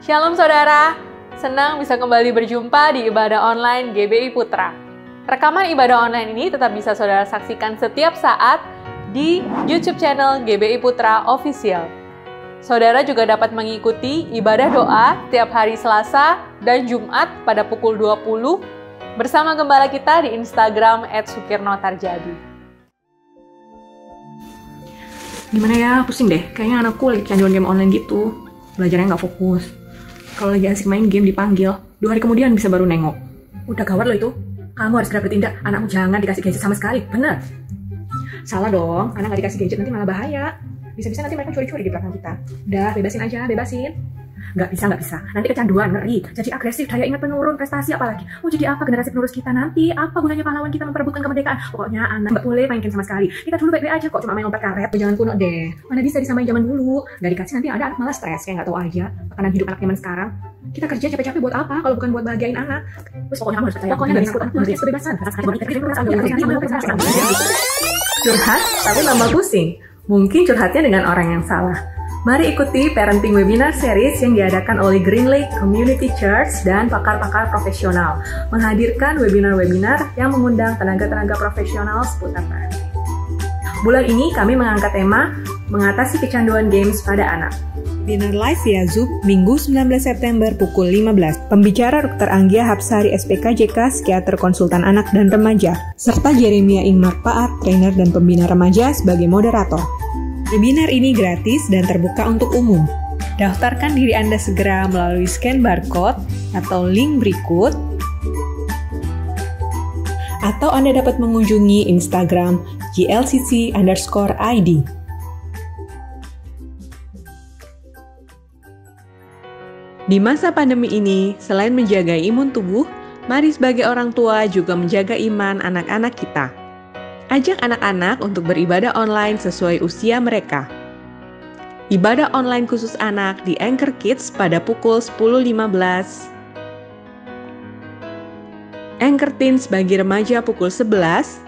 Shalom saudara, senang bisa kembali berjumpa di ibadah online GBI Putra. Rekaman ibadah online ini tetap bisa saudara saksikan setiap saat di YouTube channel GBI Putra Official. Saudara juga dapat mengikuti ibadah doa setiap hari Selasa dan Jumat pada pukul 20 bersama gembala kita di Instagram @sukirnotarjadi. Gimana ya, pusing deh. Kayaknya anakku lagi kecanduan game online gitu. Belajarnya nggak fokus. Kalau lagi asik main game dipanggil, 2 hari kemudian bisa baru nengok. Udah gawat loh itu. Kamu harus segera bertindak. Anakmu jangan dikasih gadget sama sekali. Bener. Salah dong. Anak nggak dikasih gadget nanti malah bahaya. Bisa-bisa nanti mereka curi-curi di belakang kita. Udah, bebasin aja, bebasin. Nggak bisa. Nanti kecanduan, ngeri. Jadi agresif, daya ingat menurun, prestasi apalagi. Mau jadi apa generasi penerus kita nanti? Apa gunanya pahlawan kita memperebutkan kemerdekaan? Pokoknya anak nggak boleh main game sama sekali. Kita dulu baik-baik aja kok, cuma main lompat karet. Jangan kuno deh. Mana bisa disamain zaman dulu. Nggak dikasih nanti ada anak malah stres, kayak nggak tahu aja. Makanan hidup anak zaman sekarang. Kita kerja capek-capek buat apa? Kalau bukan buat bahagiain anak. Terus pokoknya kamu harus percaya. Pokoknya harus kebebasan. Curhat, tapi tambah pusing. Mungkin curhatnya dengan orang yang salah. Mari ikuti Parenting Webinar Series yang diadakan oleh Green Lake Community Church dan pakar-pakar profesional, menghadirkan webinar-webinar yang mengundang tenaga-tenaga profesional seputar parenting. Bulan ini kami mengangkat tema mengatasi kecanduan games pada anak. Webinar live via Zoom Minggu 19 September pukul 15. Pembicara Dr. Anggia Hapsari SPKJK, psikiater konsultan anak dan remaja, serta Jeremia Ingmar Paat, trainer dan pembina remaja sebagai moderator. Webinar ini gratis dan terbuka untuk umum. Daftarkan diri Anda segera melalui scan barcode atau link berikut, atau Anda dapat mengunjungi Instagram glcc_id. Di masa pandemi ini, selain menjaga imun tubuh, mari sebagai orang tua juga menjaga iman anak-anak kita. Ajak anak-anak untuk beribadah online sesuai usia mereka. Ibadah online khusus anak di Anchor Kids pada pukul 10.15. Anchor Teens bagi remaja pukul 11.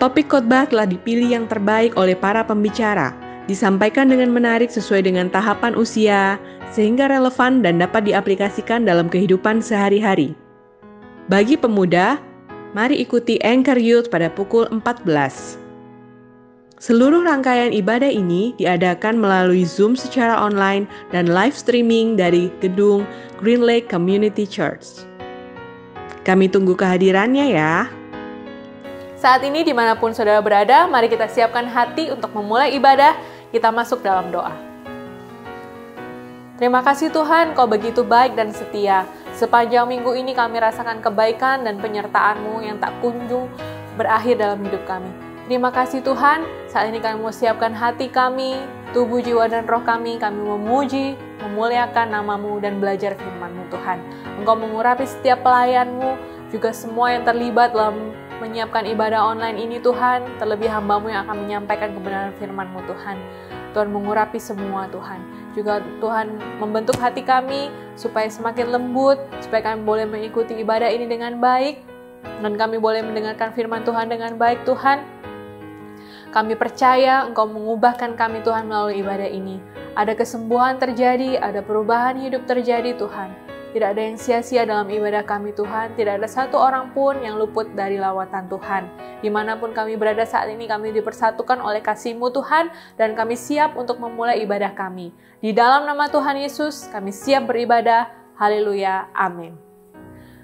Topik khotbah telah dipilih yang terbaik oleh para pembicara. Disampaikan dengan menarik sesuai dengan tahapan usia, sehingga relevan dan dapat diaplikasikan dalam kehidupan sehari-hari. Bagi pemuda, mari ikuti Anchor Youth pada pukul 14. Seluruh rangkaian ibadah ini diadakan melalui Zoom secara online dan live streaming dari gedung Green Lake Community Church. Kami tunggu kehadirannya ya. Saat ini dimanapun saudara berada, mari kita siapkan hati untuk memulai ibadah. Kita masuk dalam doa. Terima kasih Tuhan, Kau begitu baik dan setia. Sepanjang minggu ini kami rasakan kebaikan dan penyertaan-Mu yang tak kunjung berakhir dalam hidup kami. Terima kasih Tuhan, saat ini kami mau siapkan hati kami, tubuh, jiwa, dan roh kami memuji, memuliakan nama-Mu dan belajar firman-Mu Tuhan. Engkau mengurapi setiap pelayan-Mu, juga semua yang terlibat dalam menyiapkan ibadah online ini Tuhan, terlebih hamba-Mu yang akan menyampaikan kebenaran firman-Mu Tuhan. Tuhan mengurapi semua Tuhan. Juga Tuhan membentuk hati kami supaya semakin lembut, supaya kami boleh mengikuti ibadah ini dengan baik, dan kami boleh mendengarkan firman Tuhan dengan baik Tuhan. Kami percaya Engkau mengubahkan kami Tuhan melalui ibadah ini. Ada kesembuhan terjadi, ada perubahan hidup terjadi Tuhan. Tidak ada yang sia-sia dalam ibadah kami Tuhan. Tidak ada satu orang pun yang luput dari lawatan Tuhan. Dimanapun kami berada saat ini, kami dipersatukan oleh kasih-Mu Tuhan, dan kami siap untuk memulai ibadah kami. Di dalam nama Tuhan Yesus, kami siap beribadah. Haleluya. Amin.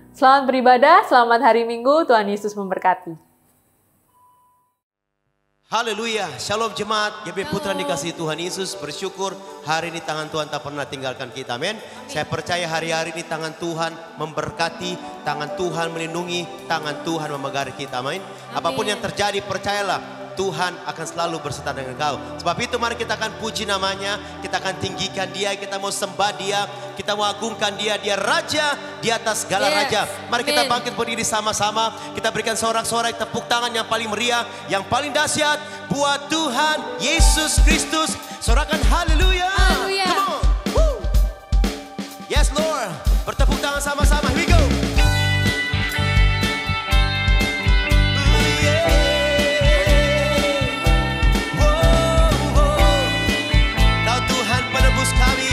Selamat beribadah, selamat hari Minggu. Tuhan Yesus memberkati. Haleluya, shalom jemaat, GBI Putra dikasihi Tuhan Yesus. Bersyukur hari ini tangan Tuhan tak pernah tinggalkan kita, amin. Saya percaya hari-hari ini tangan Tuhan memberkati, tangan Tuhan melindungi, tangan Tuhan memegari kita, amin. Apapun yang terjadi, percayalah Tuhan akan selalu berserta dengan kau. Sebab itu mari kita akan puji namanya, kita akan tinggikan Dia, kita mau sembah Dia, kita mau agungkan Dia. Dia Raja di atas segala raja. Mari kita bangkit berdiri sama-sama, kita berikan sorak-sorai tepuk tangan yang paling meriah, yang paling dahsyat buat Tuhan Yesus Kristus. Sorakan haleluya. Come on. Woo. Yes Lord. Bertepuk tangan sama-sama. Here we go. Kau Tuhan penebus kami.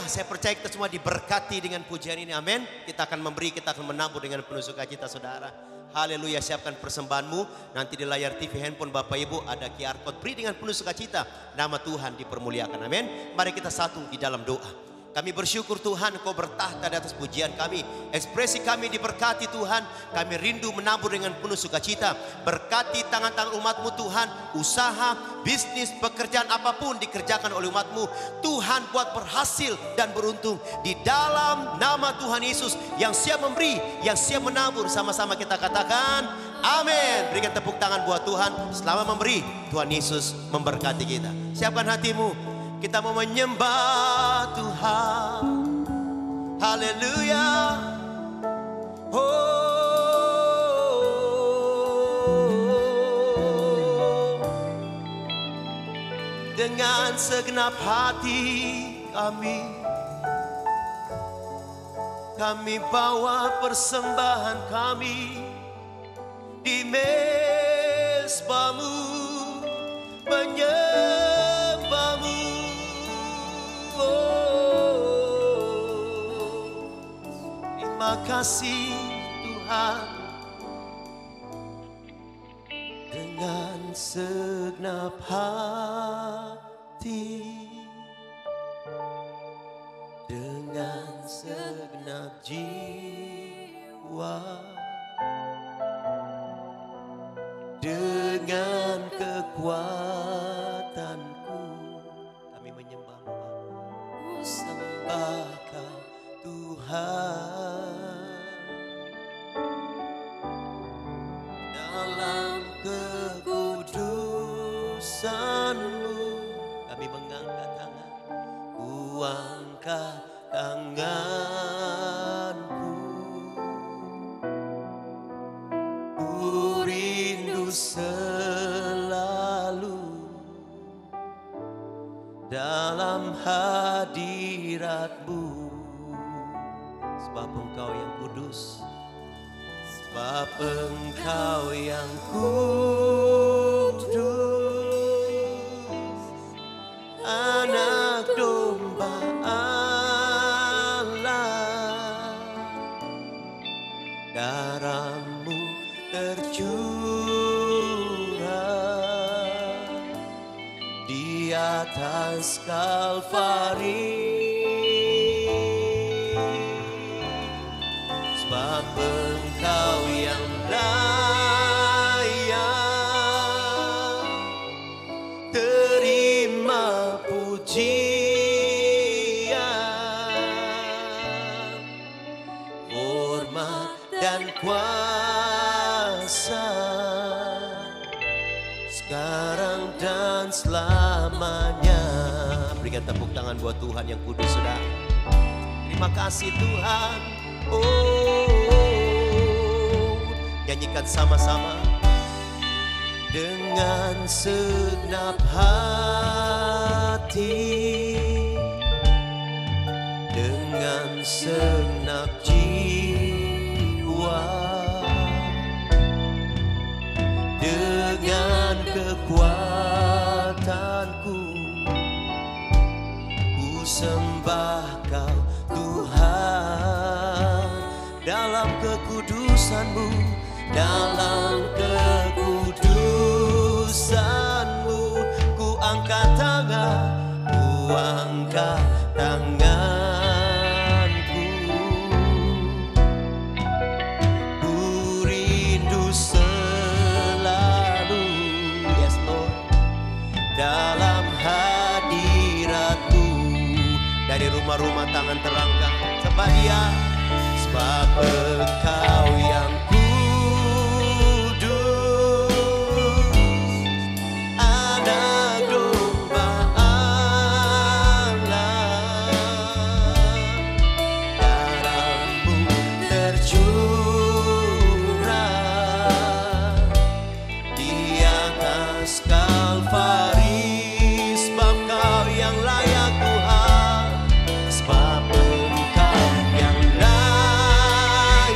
saya percaya kita semua diberkati dengan pujian ini, amin. Kita akan memberi, kita akan menabur dengan penuh sukacita, saudara. Haleluya, siapkan persembahanmu. Nanti di layar TV handphone Bapak Ibu ada QR code, beri dengan penuh sukacita. Nama Tuhan dipermuliakan, amin. Mari kita satu di dalam doa. Kami bersyukur Tuhan Engkau bertahta di atas pujian kami. Ekspresi kami diberkati Tuhan. Kami rindu menabur dengan penuh sukacita. Berkati tangan-tangan umat-Mu Tuhan. Usaha, bisnis, pekerjaan apapun dikerjakan oleh umat-Mu. Tuhan buat berhasil dan beruntung. Di dalam nama Tuhan Yesus yang siap memberi, yang siap menabur. Sama-sama kita katakan amin. Berikan tepuk tangan buat Tuhan. Selama memberi, Tuhan Yesus memberkati kita. Siapkan hatimu. Kita mau menyembah Tuhan. Haleluya. Dengan segenap hati kami bawa persembahan kami di mezbamu, menyembahmu. Terima kasih Tuhan. Dengan segenap hati, dengan segenap jiwa, dengan kekuatanku, kami menyembah-Mu Bapa. Sembah Kau Tuhan. Dalam kekudusan-Mu kami mengangkat tangan. Ku angkat tanganku. Ku rindu selalu dalam hadirat-Mu. Sebab Engkau yang kudus, sebab Engkau yang kudus, anak domba Allah. Darah-Mu tercurah di atas Kalvari. Sebab Engkau yang layak terima pujian, hormat dan kuasa sekarang dan selamanya. Berikan tepuk tangan buat Tuhan yang kudus, saudara. Terima kasih Tuhan. Nyanyikan sama-sama. Dengan segenap hati, dengan segenap jiwa, dengan kekuatanku, ku sembah Kau Tuhan. Dalam kekudusan-Mu, dalam kekudusan-Mu, ku angkat tangan, ku angkat tanganku. Ku rindu selalu, yes Lord, dalam hadirat-Mu. Dari rumah-rumah tangan terangkat, sembah Dia. Sebab Engkau yang kudus, anak domba Allah. Darah-Mu tercurah di atas Kalvari. Sebab Kau yang layak Tuhan, sebab Engkau yang layak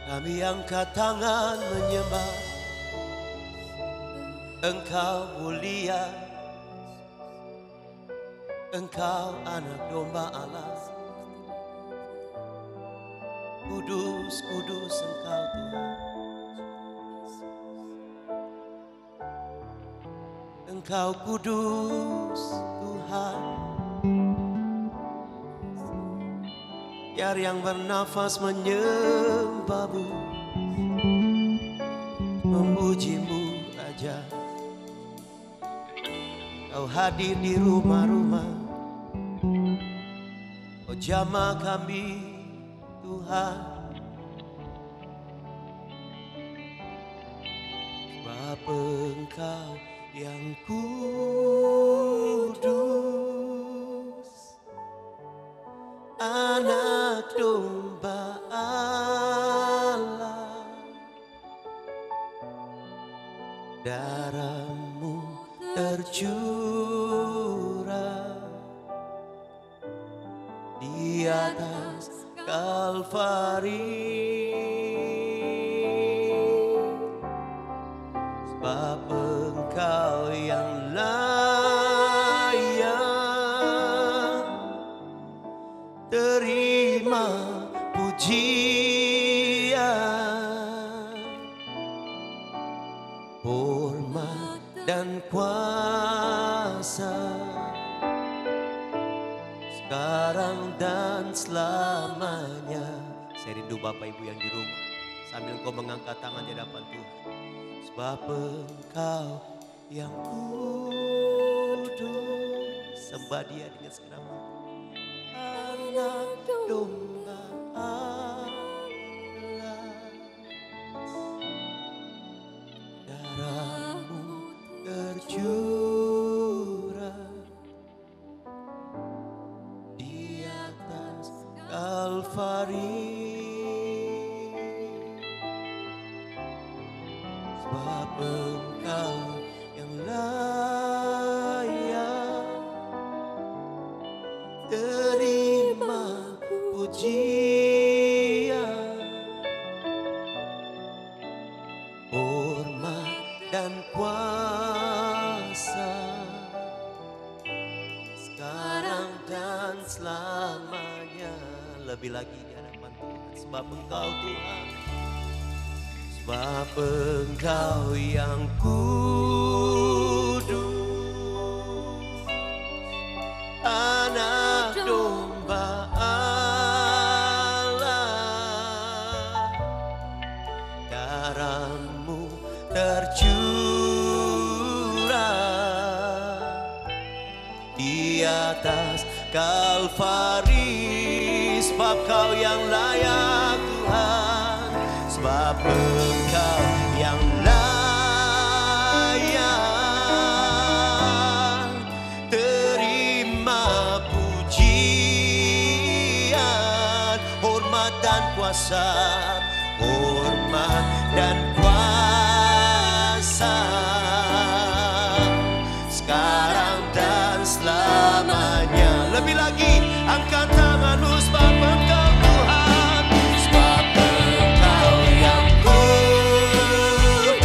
Kami angkat tangan menyembah, Engkau mulia, Engkau anak domba Allah. Kudus, kudus Engkau Tuhan. Engkau kudus Tuhan. Biar yang bernafas menyembah-Mu, memuji-Mu Raja. Kau hadir di rumah-rumah, Kau jamah kami Tuhan. Sebab Engkau yang kudus, anak domba Allah. Darah-Mu tercurah di atas Kalvari. Sebab Engkau yang layak terima pujian, hormat dan kuasa, sekarang dan selamanya. Saya rindu Bapak Ibu yang di rumah, sambil engkau mengangkat tangan di hadapan Tuhan. Sebab Engkau yang kudus, sembah Dia dengan segenap hati. Anak domba Allah, darah-Mu tercurah di atas Kalvari. Sebab Engkau yang layak terima pujian, hormat dan kuasa, sekarang dan selamanya. Lebih lagi di hadapan Tuhan. Sebab Engkau Tuhan, sebab Engkau yang kudus, anak domba Allah. Darah-Mu tercurah di atas Kalvari. Sebab Kau yang layak Tuhan, sebab Engkau yang layak terima pujian, hormat dan kuasa, hormat dan kuasa, sekarang dan selamanya. Lebih lagi, angkat tangan-Mu sebab Engkau Tuhan, sebab Engkau yang kudus,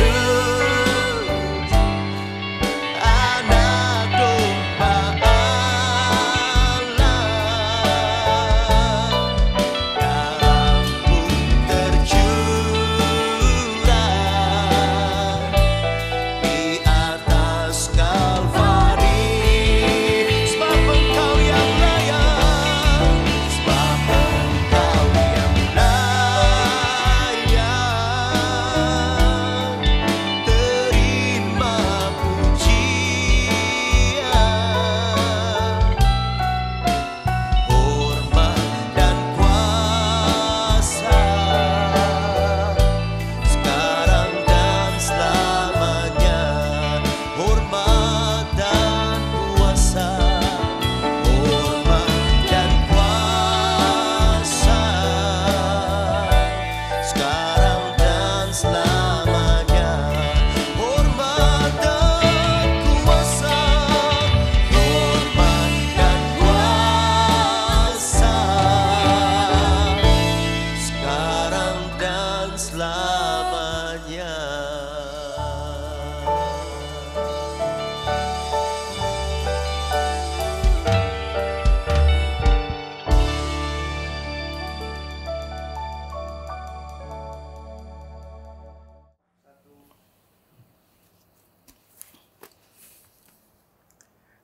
anak domba Allah. Darah-Mu tercurah di atas Kalvari. Sebab Engkau yang layak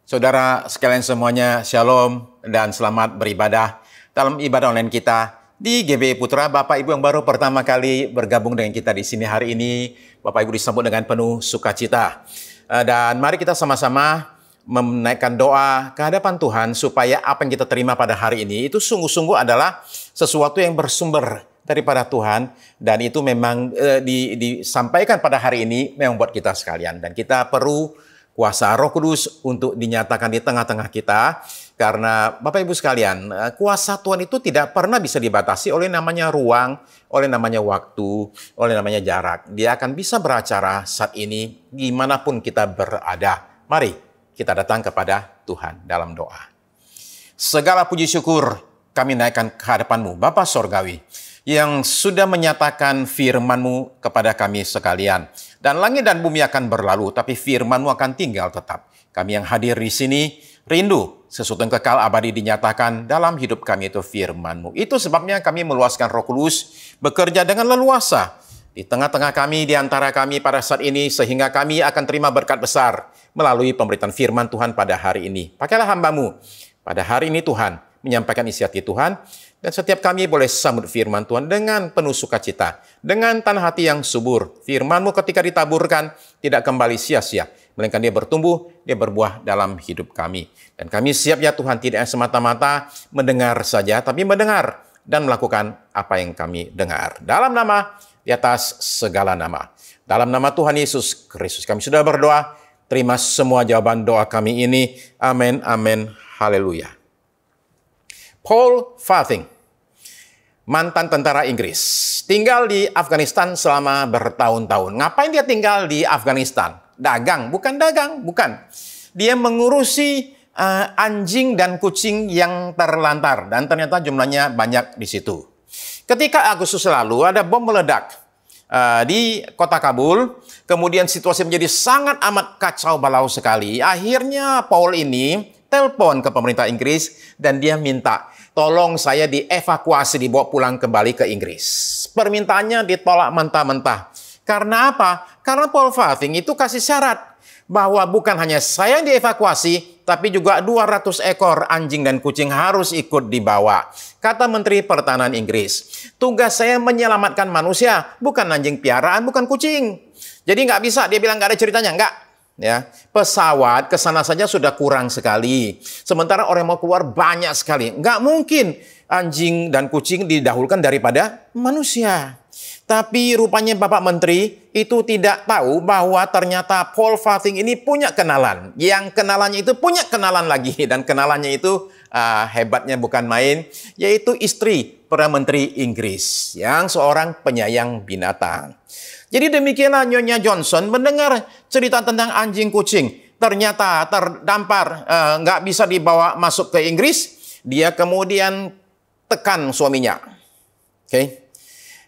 Saudara sekalian semuanya, Shalom dan selamat beribadah dalam ibadah online kita di GBI Putra. Bapak Ibu yang baru pertama kali bergabung dengan kita di sini hari ini, Bapak Ibu disambut dengan penuh sukacita. Dan mari kita sama-sama menaikkan doa ke hadapan Tuhan supaya apa yang kita terima pada hari ini itu sungguh-sungguh adalah sesuatu yang bersumber daripada Tuhan, dan itu memang disampaikan pada hari ini memang buat kita sekalian, dan kita perlu kuasa Roh Kudus untuk dinyatakan di tengah-tengah kita, karena Bapak Ibu sekalian, kuasa Tuhan itu tidak pernah bisa dibatasi oleh namanya ruang, oleh namanya waktu, oleh namanya jarak. Dia akan bisa beracara saat ini dimanapun kita berada. Mari kita datang kepada Tuhan dalam doa. Segala puji syukur kami naikkan ke hadapan-Mu, Bapa Sorgawi, yang sudah menyatakan firman-Mu kepada kami sekalian. Dan langit dan bumi akan berlalu, tapi firman-Mu akan tinggal tetap. Kami yang hadir di sini rindu sesuatu yang kekal abadi dinyatakan dalam hidup kami, itu firman-Mu. Itu sebabnya kami meluaskan Roh Kudus bekerja dengan leluasa di tengah-tengah kami, di antara kami pada saat ini, sehingga kami akan terima berkat besar melalui pemberitaan firman Tuhan pada hari ini. Pakailah hamba-Mu pada hari ini Tuhan, menyampaikan isi hati Tuhan, dan setiap kami boleh sambut firman Tuhan dengan penuh sukacita, dengan tanah hati yang subur. Firman-Mu ketika ditaburkan tidak kembali sia-sia, melainkan dia bertumbuh, dia berbuah dalam hidup kami. Dan kami siap ya Tuhan, tidak semata-mata mendengar saja, tapi mendengar dan melakukan apa yang kami dengar. Dalam nama, di atas segala nama. Dalam nama Tuhan Yesus Kristus kami sudah berdoa. Terima semua jawaban doa kami ini. Amin, amin, haleluya. Paul Farthing, mantan tentara Inggris, tinggal di Afghanistan selama bertahun-tahun. Ngapain dia tinggal di Afghanistan? Dagang? Bukan dagang, bukan. Dia mengurusi anjing dan kucing yang terlantar, dan ternyata jumlahnya banyak di situ. Ketika Agustus lalu ada bom meledak di kota Kabul, kemudian situasi menjadi sangat amat kacau balau sekali. Akhirnya Paul ini telepon ke pemerintah Inggris dan dia minta, tolong saya dievakuasi, dibawa pulang kembali ke Inggris. Permintaannya ditolak mentah-mentah. Karena apa? Karena Paul Farthing itu kasih syarat bahwa bukan hanya saya yang dievakuasi, tapi juga 200 ekor anjing dan kucing harus ikut dibawa. Kata Menteri Pertahanan Inggris, tugas saya menyelamatkan manusia, bukan anjing piaraan, bukan kucing. Jadi nggak bisa, dia bilang nggak ada ceritanya, nggak. Ya, pesawat ke sana saja sudah kurang sekali. Sementara orang mau keluar banyak sekali. Nggak mungkin anjing dan kucing didahulukan daripada manusia. Tapi rupanya Bapak Menteri itu tidak tahu bahwa ternyata Paul Farthing ini punya kenalan. Yang kenalannya itu punya kenalan lagi. Dan kenalannya itu hebatnya bukan main, yaitu istri Perdana Menteri Inggris yang seorang penyayang binatang. Jadi demikianlah Nyonya Johnson mendengar cerita tentang anjing kucing. Ternyata terdampar, nggak bisa dibawa masuk ke Inggris. Dia kemudian tekan suaminya. Oke.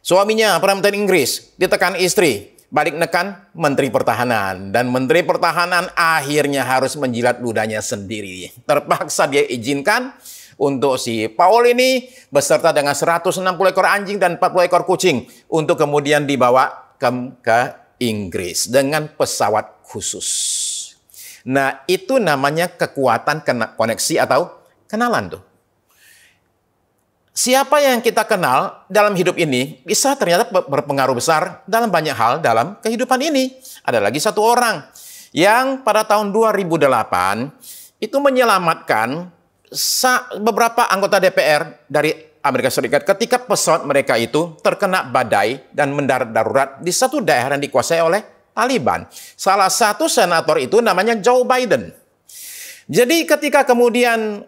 Suaminya, Perdana Menteri Inggris, ditekan istri. Balik nekan Menteri Pertahanan. Dan Menteri Pertahanan akhirnya harus menjilat ludahnya sendiri. Terpaksa dia izinkan untuk si Paul ini beserta dengan 160 ekor anjing dan 40 ekor kucing untuk kemudian dibawa ke Inggris dengan pesawat khusus. Nah, itu namanya kekuatan koneksi atau kenalan tuh. Siapa yang kita kenal dalam hidup ini bisa ternyata berpengaruh besar dalam banyak hal dalam kehidupan ini. Ada lagi satu orang yang pada tahun 2008 itu menyelamatkan beberapa anggota DPR dari Amerika Serikat ketika pesawat mereka itu terkena badai dan mendarat darurat di satu daerah yang dikuasai oleh Taliban. Salah satu senator itu namanya Joe Biden. Jadi ketika kemudian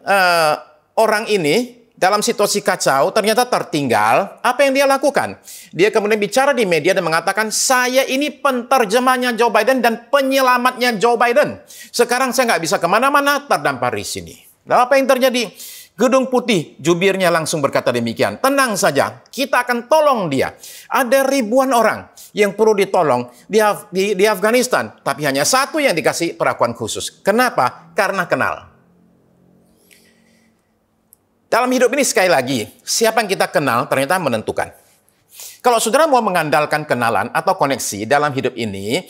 orang ini dalam situasi kacau ternyata tertinggal, apa yang dia lakukan? Dia kemudian bicara di media dan mengatakan, saya ini penterjemahnya Joe Biden dan penyelamatnya Joe Biden. Sekarang saya nggak bisa kemana-mana, terdampar di sini. Lalu apa yang terjadi? Gedung Putih, jubirnya langsung berkata demikian. Tenang saja, kita akan tolong dia. Ada ribuan orang yang perlu ditolong di Afghanistan. Tapi hanya satu yang dikasih perlakuan khusus. Kenapa? Karena kenal. Dalam hidup ini sekali lagi, siapa yang kita kenal ternyata menentukan. Kalau saudara mau mengandalkan kenalan atau koneksi dalam hidup ini,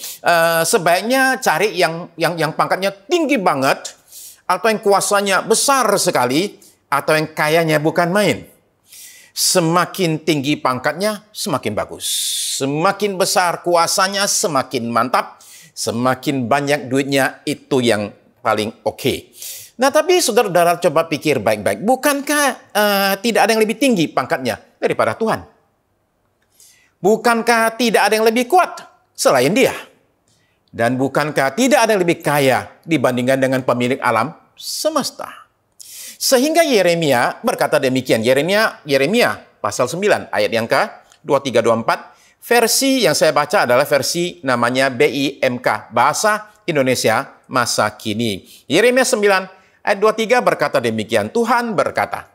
sebaiknya cari yang pangkatnya tinggi banget, atau yang kuasanya besar sekali, atau yang kayanya bukan main. Semakin tinggi pangkatnya, semakin bagus. Semakin besar kuasanya, semakin mantap. Semakin banyak duitnya, itu yang paling oke. Nah, tapi saudara-saudara coba pikir baik-baik. Bukankah tidak ada yang lebih tinggi pangkatnya daripada Tuhan? Bukankah tidak ada yang lebih kuat selain Dia? Dan bukankah tidak ada yang lebih kaya dibandingkan dengan pemilik alam semesta? Sehingga Yeremia berkata demikian. Yeremia pasal 9 ayat yang ke-23-24. Versi yang saya baca adalah versi namanya BIMK, Bahasa Indonesia Masa Kini. Yeremia 9 ayat 23 berkata demikian. Tuhan berkata,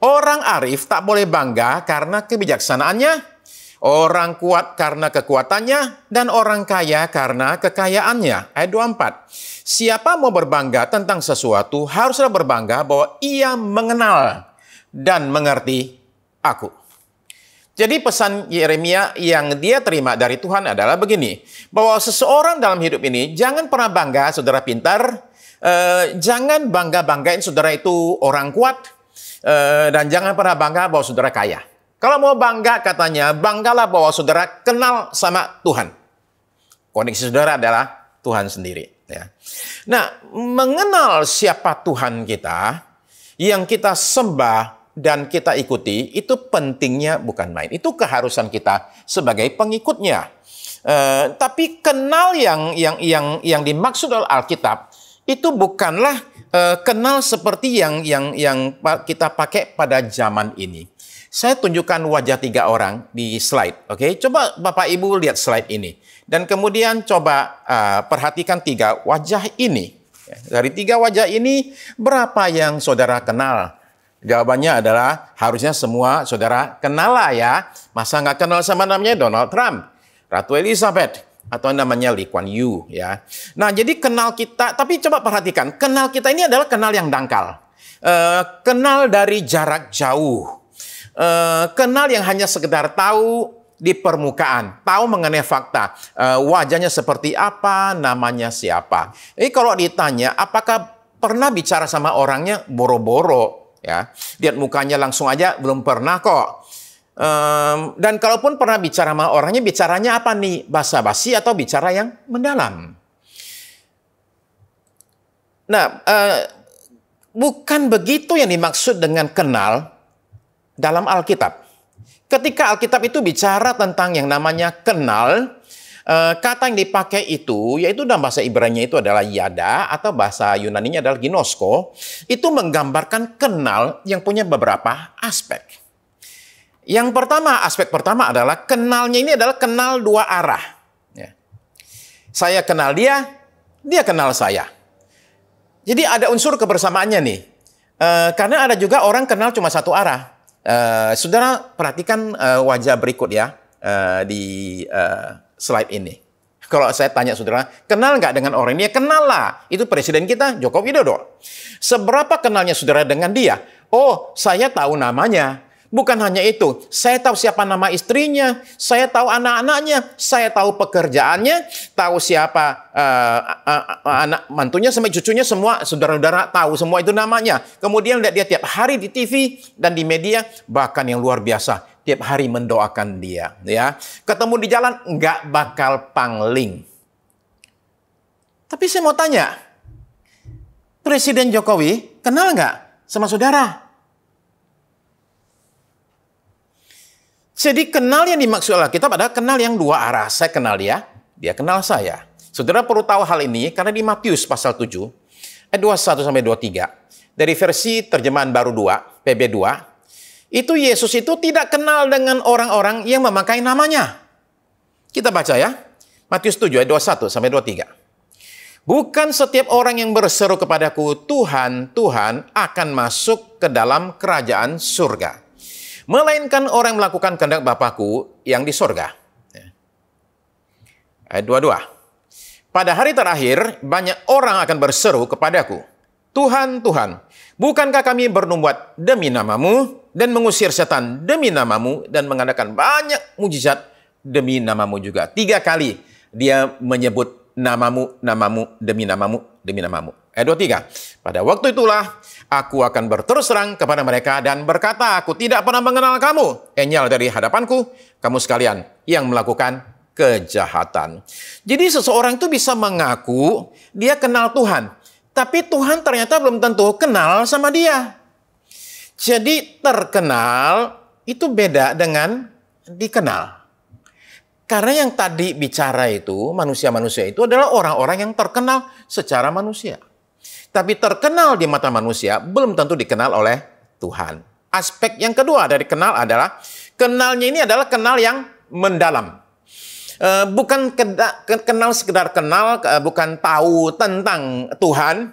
orang arif tak boleh bangga karena kebijaksanaannya, orang kuat karena kekuatannya, dan orang kaya karena kekayaannya. Ayat 24. Siapa mau berbangga tentang sesuatu, haruslah berbangga bahwa ia mengenal dan mengerti aku. Jadi pesan Yeremia yang dia terima dari Tuhan adalah begini, bahwa seseorang dalam hidup ini jangan pernah bangga saudara pintar, jangan bangga-banggain saudara itu orang kuat, dan jangan pernah bangga bahwa saudara kaya. Kalau mau bangga katanya, banggalah bahwa saudara kenal sama Tuhan. Koneksi saudara adalah Tuhan sendiri. Ya. Nah, mengenal siapa Tuhan kita, yang kita sembah dan kita ikuti, itu pentingnya bukan main. Itu keharusan kita sebagai pengikutnya. Tapi kenal yang dimaksud oleh Alkitab, itu bukanlah kenal seperti yang kita pakai pada zaman ini. Saya tunjukkan wajah 3 orang di slide. Oke, coba Bapak Ibu lihat slide ini. Dan kemudian coba perhatikan 3 wajah ini. Dari 3 wajah ini, berapa yang saudara kenal? Jawabannya adalah harusnya semua saudara kenal lah ya. Masa nggak kenal sama namanya Donald Trump, Ratu Elizabeth, atau namanya Lee Kuan Yew ya. Nah, jadi kenal kita, tapi coba perhatikan, kenal kita ini adalah kenal yang dangkal. Kenal dari jarak jauh. Kenal yang hanya sekedar tahu di permukaan, tahu mengenai fakta, wajahnya seperti apa, namanya siapa. Jadi kalau ditanya, apakah pernah bicara sama orangnya, boro-boro, ya, lihat mukanya langsung aja belum pernah kok. Dan kalaupun pernah bicara sama orangnya, bicaranya apa nih? Basa-basi atau bicara yang mendalam? Nah, bukan begitu yang dimaksud dengan kenal dalam Alkitab. Ketika Alkitab itu bicara tentang yang namanya kenal, kata yang dipakai itu, yaitu dalam bahasa Ibrani itu adalah yada, atau bahasa Yunaninya adalah ginosko, itu menggambarkan kenal yang punya beberapa aspek. Yang pertama, aspek pertama adalah kenalnya ini adalah kenal 2 arah. Ya. Saya kenal dia, dia kenal saya. Jadi ada unsur kebersamaannya nih. Karena ada juga orang kenal cuma 1 arah. Saudara perhatikan wajah berikut ya di slide ini. Kalau saya tanya saudara, kenal nggak dengan orang ini? Ya kenal lah. Itu presiden kita, Joko Widodo. Seberapa kenalnya saudara dengan dia? Oh, saya tahu namanya. Bukan hanya itu, saya tahu siapa nama istrinya, saya tahu anak-anaknya, saya tahu pekerjaannya, tahu siapa anak mantunya sampai cucunya, semua saudara-saudara tahu semua itu namanya. Kemudian lihat dia tiap hari di TV dan di media, bahkan yang luar biasa, tiap hari mendoakan dia. Ya, ketemu di jalan nggak bakal pangling. Tapi saya mau tanya, Presiden Jokowi kenal nggak sama saudara? Jadi kenal yang dimaksud Alkitab adalah kenal yang 2 arah. Saya kenal dia, dia kenal saya. Saudara perlu tahu hal ini karena di Matius pasal 7, ayat 21-23, dari versi terjemahan baru 2, PB2, itu Yesus itu tidak kenal dengan orang-orang yang memakai namanya. Kita baca ya, Matius 7, ayat 21-23. Bukan setiap orang yang berseru kepadaku, Tuhan, Tuhan, akan masuk ke dalam kerajaan surga, melainkan orang yang melakukan kehendak Bapakku yang di sorga. Ayat 22. Pada hari terakhir, banyak orang akan berseru kepadaku, Tuhan, Tuhan, bukankah kami bernubuat demi namamu, dan mengusir setan demi namamu, dan mengadakan banyak mujizat demi namamu juga. 3 kali dia menyebut namamu, namamu, demi namamu, demi namamu. Ayat 23. Pada waktu itulah aku akan berterus terang kepada mereka dan berkata, aku tidak pernah mengenal kamu. Enyal dari hadapanku, kamu sekalian yang melakukan kejahatan. Jadi seseorang itu bisa mengaku dia kenal Tuhan. Tapi Tuhan ternyata belum tentu kenal sama dia. Jadi terkenal itu beda dengan dikenal. Karena yang tadi bicara itu, manusia-manusia itu adalah orang-orang yang terkenal secara manusia. Tapi terkenal di mata manusia belum tentu dikenal oleh Tuhan. Aspek yang kedua dari kenal adalah, kenalnya ini adalah kenal yang mendalam. Bukan kenal sekedar kenal, bukan tahu tentang Tuhan,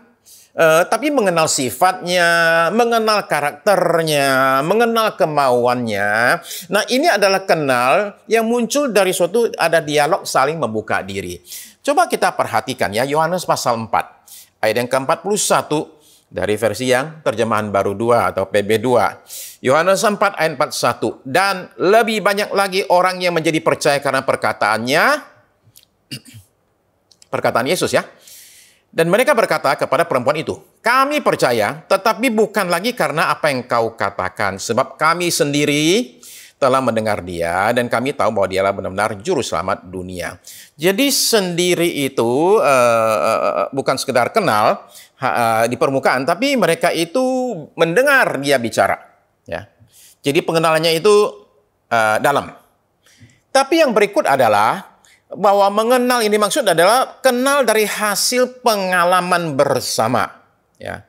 tapi mengenal sifatnya, mengenal karakternya, mengenal kemauannya. Nah, ini adalah kenal yang muncul dari suatu ada dialog saling membuka diri. Coba kita perhatikan ya, Yohanes pasal 4. Ayat yang ke-41 dari versi yang terjemahan baru 2 atau PB2. Yohanes 4 ayat 41. Dan lebih banyak lagi orang yang menjadi percaya karena perkataannya. Perkataan Yesus ya. Dan mereka berkata kepada perempuan itu, kami percaya tetapi bukan lagi karena apa yang kau katakan. Sebab kami sendiri telah mendengar dia dan kami tahu bahwa dialah benar-benar juru selamat dunia. Jadi sendiri itu bukan sekedar kenal di permukaan, tapi mereka itu mendengar dia bicara. Ya. Jadi pengenalannya itu dalam. Tapi yang berikut adalah bahwa mengenal ini maksud adalah kenal dari hasil pengalaman bersama. Ya.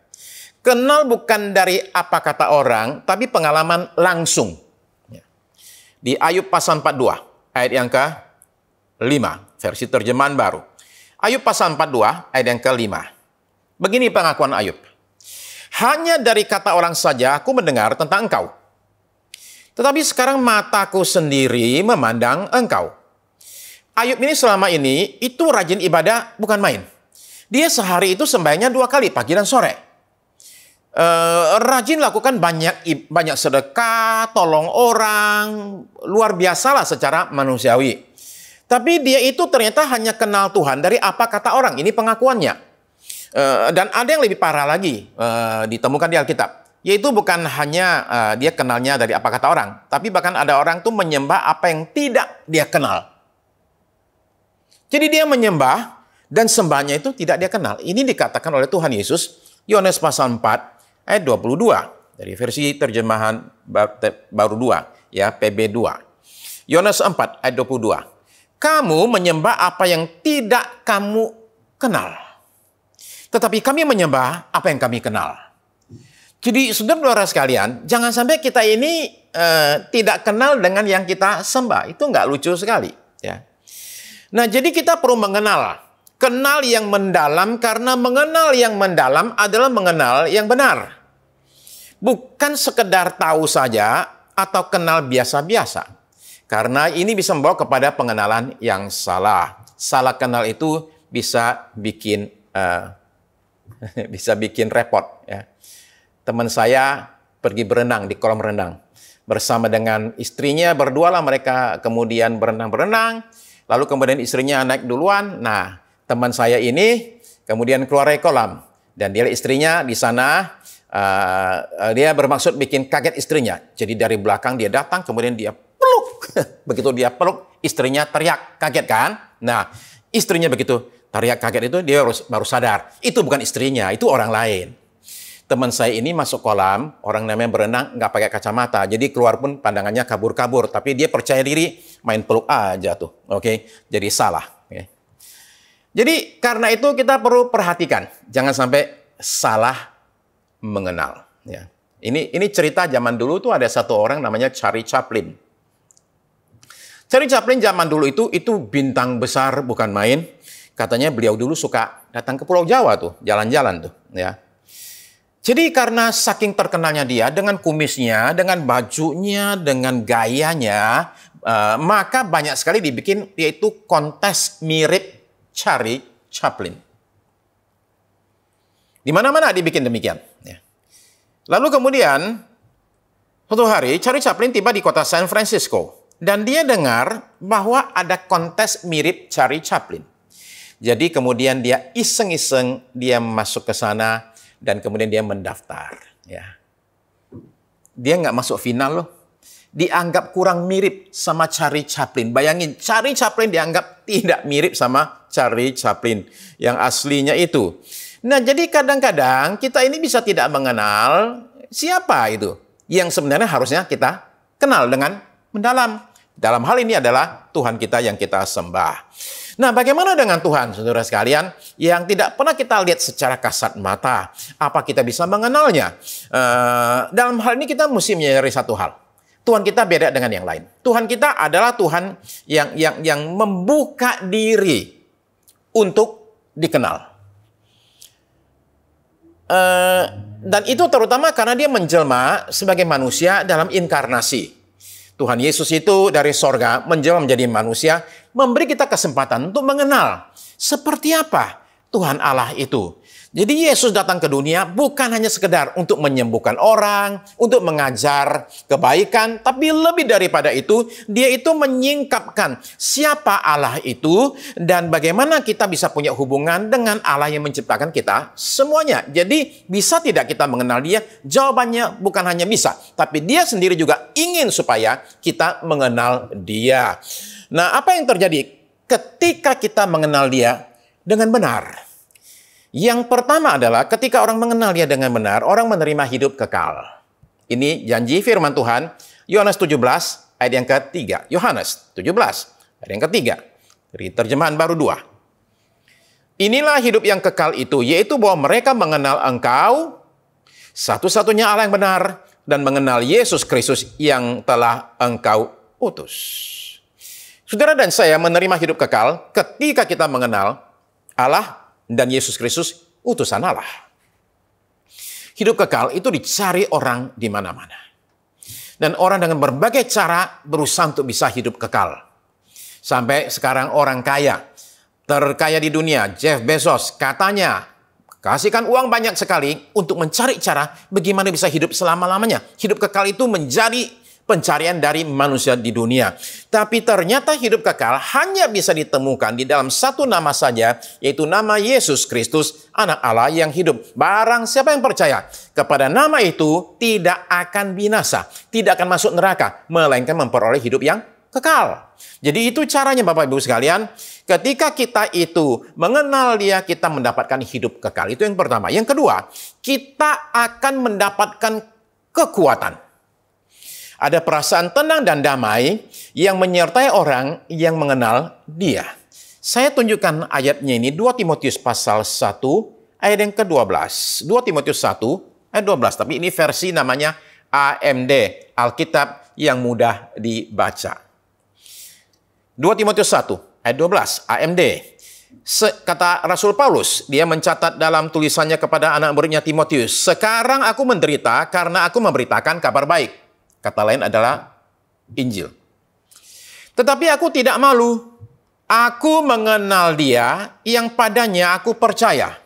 Kenal bukan dari apa kata orang, tapi pengalaman langsung. Di Ayub pasal 42, ayat yang ke-5, versi terjemahan baru. Ayub pasal 42, ayat yang ke-5. Begini pengakuan Ayub. Hanya dari kata orang saja aku mendengar tentang engkau. Tetapi sekarang mataku sendiri memandang engkau. Ayub ini selama ini itu rajin ibadah bukan main. Dia sehari itu sembahyangnya 2 kali, pagi dan sore. Rajin lakukan banyak sedekah, tolong orang, luar biasalah secara manusiawi. Tapi dia itu ternyata hanya kenal Tuhan dari apa kata orang. Ini pengakuannya. Dan ada yang lebih parah lagi ditemukan di Alkitab. Yaitu bukan hanya dia kenalnya dari apa kata orang, tapi bahkan ada orang tuh menyembah apa yang tidak dia kenal. Jadi dia menyembah dan sembahnya itu tidak dia kenal. Ini dikatakan oleh Tuhan Yesus, Yohanes pasal 4. Ayat 22 dari versi terjemahan baru 2 ya, PB2. Yohanes 4 ayat 22. Kamu menyembah apa yang tidak kamu kenal. Tetapi kami menyembah apa yang kami kenal. Jadi saudara-saudara sekalian, jangan sampai kita ini tidak kenal dengan yang kita sembah. Itu nggak lucu sekali ya. Nah, jadi kita perlu mengenal. Kenal yang mendalam, karena mengenal yang mendalam adalah mengenal yang benar. Bukan sekedar tahu saja atau kenal biasa-biasa. Karena ini bisa membawa kepada pengenalan yang salah. Salah kenal itu bisa bikin repot. Ya. Teman saya pergi berenang di kolam renang. Bersama dengan istrinya, berdualah mereka kemudian berenang-berenang. Lalu kemudian istrinya naik duluan. Nah, teman saya ini kemudian keluar dari kolam dan dia istrinya di sana dia bermaksud bikin kaget istrinya. Jadi dari belakang dia datang kemudian dia peluk. Begitu dia peluk istrinya teriak kaget kan? Nah, istrinya begitu teriak kaget itu dia baru sadar itu bukan istrinya, itu orang lain. Teman saya ini masuk kolam, orang namanya berenang nggak pakai kacamata, jadi keluar pun pandangannya kabur-kabur, tapi dia percaya diri main peluk aja tuh, oke? Jadi salah. Okay? Jadi karena itu kita perlu perhatikan, jangan sampai salah mengenal. Ya. Ini cerita zaman dulu tuh ada satu orang namanya Charlie Chaplin. Charlie Chaplin zaman dulu itu bintang besar bukan main. Katanya beliau dulu suka datang ke Pulau Jawa tuh, jalan-jalan tuh, ya. Jadi karena saking terkenalnya dia dengan kumisnya, dengan bajunya, dengan gayanya, maka banyak sekali dibikin yaitu kontes mirip Charlie Chaplin. Di mana-mana dibikin demikian. Ya. Lalu kemudian suatu hari Charlie Chaplin tiba di kota San Francisco dan dia dengar bahwa ada kontes mirip Charlie Chaplin. Jadi kemudian dia iseng-iseng dia masuk ke sana dan kemudian dia mendaftar. Ya. Dia nggak masuk final loh. Dianggap kurang mirip sama Charlie Chaplin. Bayangin, Charlie Chaplin dianggap tidak mirip sama Charlie Chaplin yang aslinya itu. Nah, jadi kadang-kadang kita ini bisa tidak mengenal siapa itu yang sebenarnya harusnya kita kenal dengan mendalam. Dalam hal ini adalah Tuhan kita yang kita sembah. Nah, bagaimana dengan Tuhan, saudara sekalian, yang tidak pernah kita lihat secara kasat mata? Apa kita bisa mengenalnya? Dalam hal ini kita mesti menyadari satu hal. Tuhan kita beda dengan yang lain. Tuhan kita adalah Tuhan yang membuka diri untuk dikenal. Dan itu terutama karena dia menjelma sebagai manusia dalam inkarnasi. Tuhan Yesus itu dari sorga menjelma menjadi manusia, memberi kita kesempatan untuk mengenal seperti apa Tuhan Allah itu. Jadi Yesus datang ke dunia bukan hanya sekedar untuk menyembuhkan orang, untuk mengajar kebaikan, tapi lebih daripada itu, dia itu menyingkapkan siapa Allah itu dan bagaimana kita bisa punya hubungan dengan Allah yang menciptakan kita semuanya. Jadi bisa tidak kita mengenal dia? Jawabannya bukan hanya bisa, tapi dia sendiri juga ingin supaya kita mengenal dia. Nah, apa yang terjadi ketika kita mengenal dia dengan benar? Yang pertama adalah ketika orang mengenal dia dengan benar, orang menerima hidup kekal. Ini janji firman Tuhan, Yohanes 17 ayat yang ketiga. Yohanes 17 ayat yang ketiga. Dari terjemahan baru 2. Inilah hidup yang kekal itu, yaitu bahwa mereka mengenal Engkau, satu-satunya Allah yang benar, dan mengenal Yesus Kristus yang telah Engkau utus. Saudara dan saya menerima hidup kekal ketika kita mengenal Allah dan Yesus Kristus, utusan Allah. Hidup kekal itu dicari orang di mana-mana. Dan orang dengan berbagai cara berusaha untuk bisa hidup kekal. Sampai sekarang orang kaya, terkaya di dunia, Jeff Bezos, katanya kasihkan uang banyak sekali untuk mencari cara bagaimana bisa hidup selama-lamanya. Hidup kekal itu menjadi pencarian dari manusia di dunia. Tapi ternyata hidup kekal hanya bisa ditemukan di dalam satu nama saja, yaitu nama Yesus Kristus, Anak Allah yang hidup. Barang siapa yang percaya kepada nama itu tidak akan binasa, tidak akan masuk neraka, melainkan memperoleh hidup yang kekal. Jadi itu caranya Bapak Ibu sekalian. Ketika kita itu mengenal dia, kita mendapatkan hidup kekal. Itu yang pertama. Yang kedua, kita akan mendapatkan kekuatan. Ada perasaan tenang dan damai yang menyertai orang yang mengenal dia. Saya tunjukkan ayatnya ini, 2 Timotius pasal 1 ayat yang ke-12. 2 Timotius 1 ayat 12, tapi ini versi namanya AMD, Alkitab yang mudah dibaca. 2 Timotius 1 ayat 12, AMD. Kata Rasul Paulus, dia mencatat dalam tulisannya kepada anak muridnya Timotius, sekarang aku menderita karena aku memberitakan kabar baik. Kata lain adalah Injil. Tetapi aku tidak malu. Aku mengenal dia yang padanya aku percaya.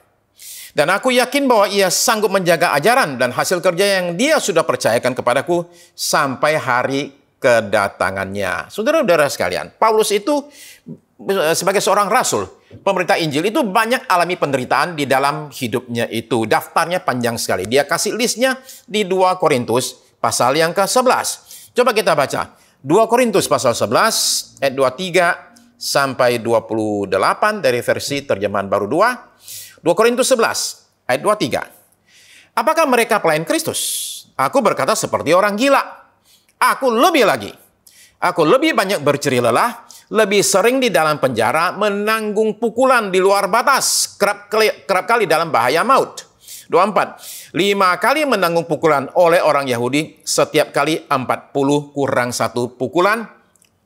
Dan aku yakin bahwa ia sanggup menjaga ajaran dan hasil kerja yang dia sudah percayakan kepadaku sampai hari kedatangannya. Saudara-saudara sekalian, Paulus itu sebagai seorang rasul, pemberita Injil itu banyak alami penderitaan di dalam hidupnya itu. Daftarnya panjang sekali. Dia kasih listnya di 2 Korintus pasal yang ke-11. Coba kita baca. 2 Korintus pasal 11 ayat 23 sampai 28 dari versi terjemahan baru 2. 2 Korintus 11 ayat 23. Apakah mereka pelayan Kristus? Aku berkata seperti orang gila. Aku lebih lagi. Aku lebih banyak berjerih lelah, lebih sering di dalam penjara, menanggung pukulan di luar batas, kerap kali dalam bahaya maut. 24. 5 kali menanggung pukulan oleh orang Yahudi, setiap kali 40 kurang 1 pukulan.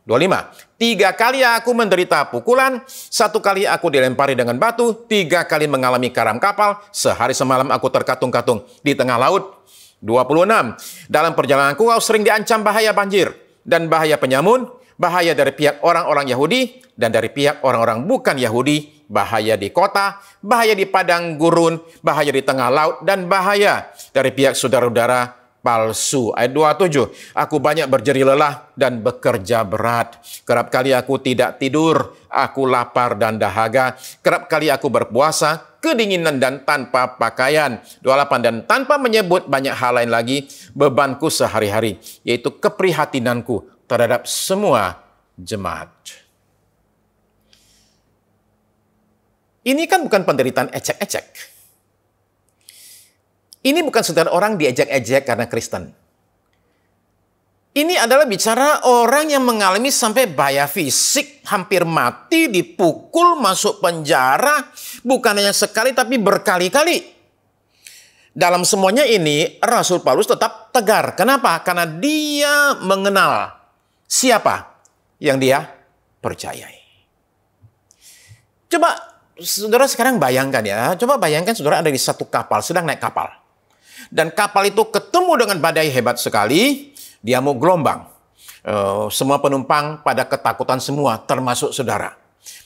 25. 3 kali aku menderita pukulan, 1 kali aku dilempari dengan batu, 3 kali mengalami karam kapal, sehari semalam aku terkatung-katung di tengah laut. 26. Dalam perjalananku kau sering diancam bahaya banjir dan bahaya penyamun, bahaya dari pihak orang-orang Yahudi dan dari pihak orang-orang bukan Yahudi, bahaya di kota, bahaya di padang gurun, bahaya di tengah laut, dan bahaya dari pihak saudara-saudara palsu. Ayat 27, aku banyak berjerih lelah dan bekerja berat. Kerap kali aku tidak tidur, aku lapar dan dahaga. Kerap kali aku berpuasa, kedinginan dan tanpa pakaian. 28, dan tanpa menyebut banyak hal lain lagi, bebanku sehari-hari, yaitu keprihatinanku terhadap semua jemaat. Ini kan bukan penderitaan ecek-ecek. Ini bukan sekedar orang diejek-ejek karena Kristen. Ini adalah bicara orang yang mengalami sampai bahaya fisik, hampir mati, dipukul, masuk penjara, bukan hanya sekali tapi berkali-kali. Dalam semuanya ini, Rasul Paulus tetap tegar. Kenapa? Karena dia mengenal siapa yang dia percayai. Coba saudara sekarang bayangkan ya, coba bayangkan saudara ada di satu kapal, sedang naik kapal. Dan kapal itu ketemu dengan badai hebat sekali, dia mau gelombang. Semua penumpang pada ketakutan semua, termasuk saudara.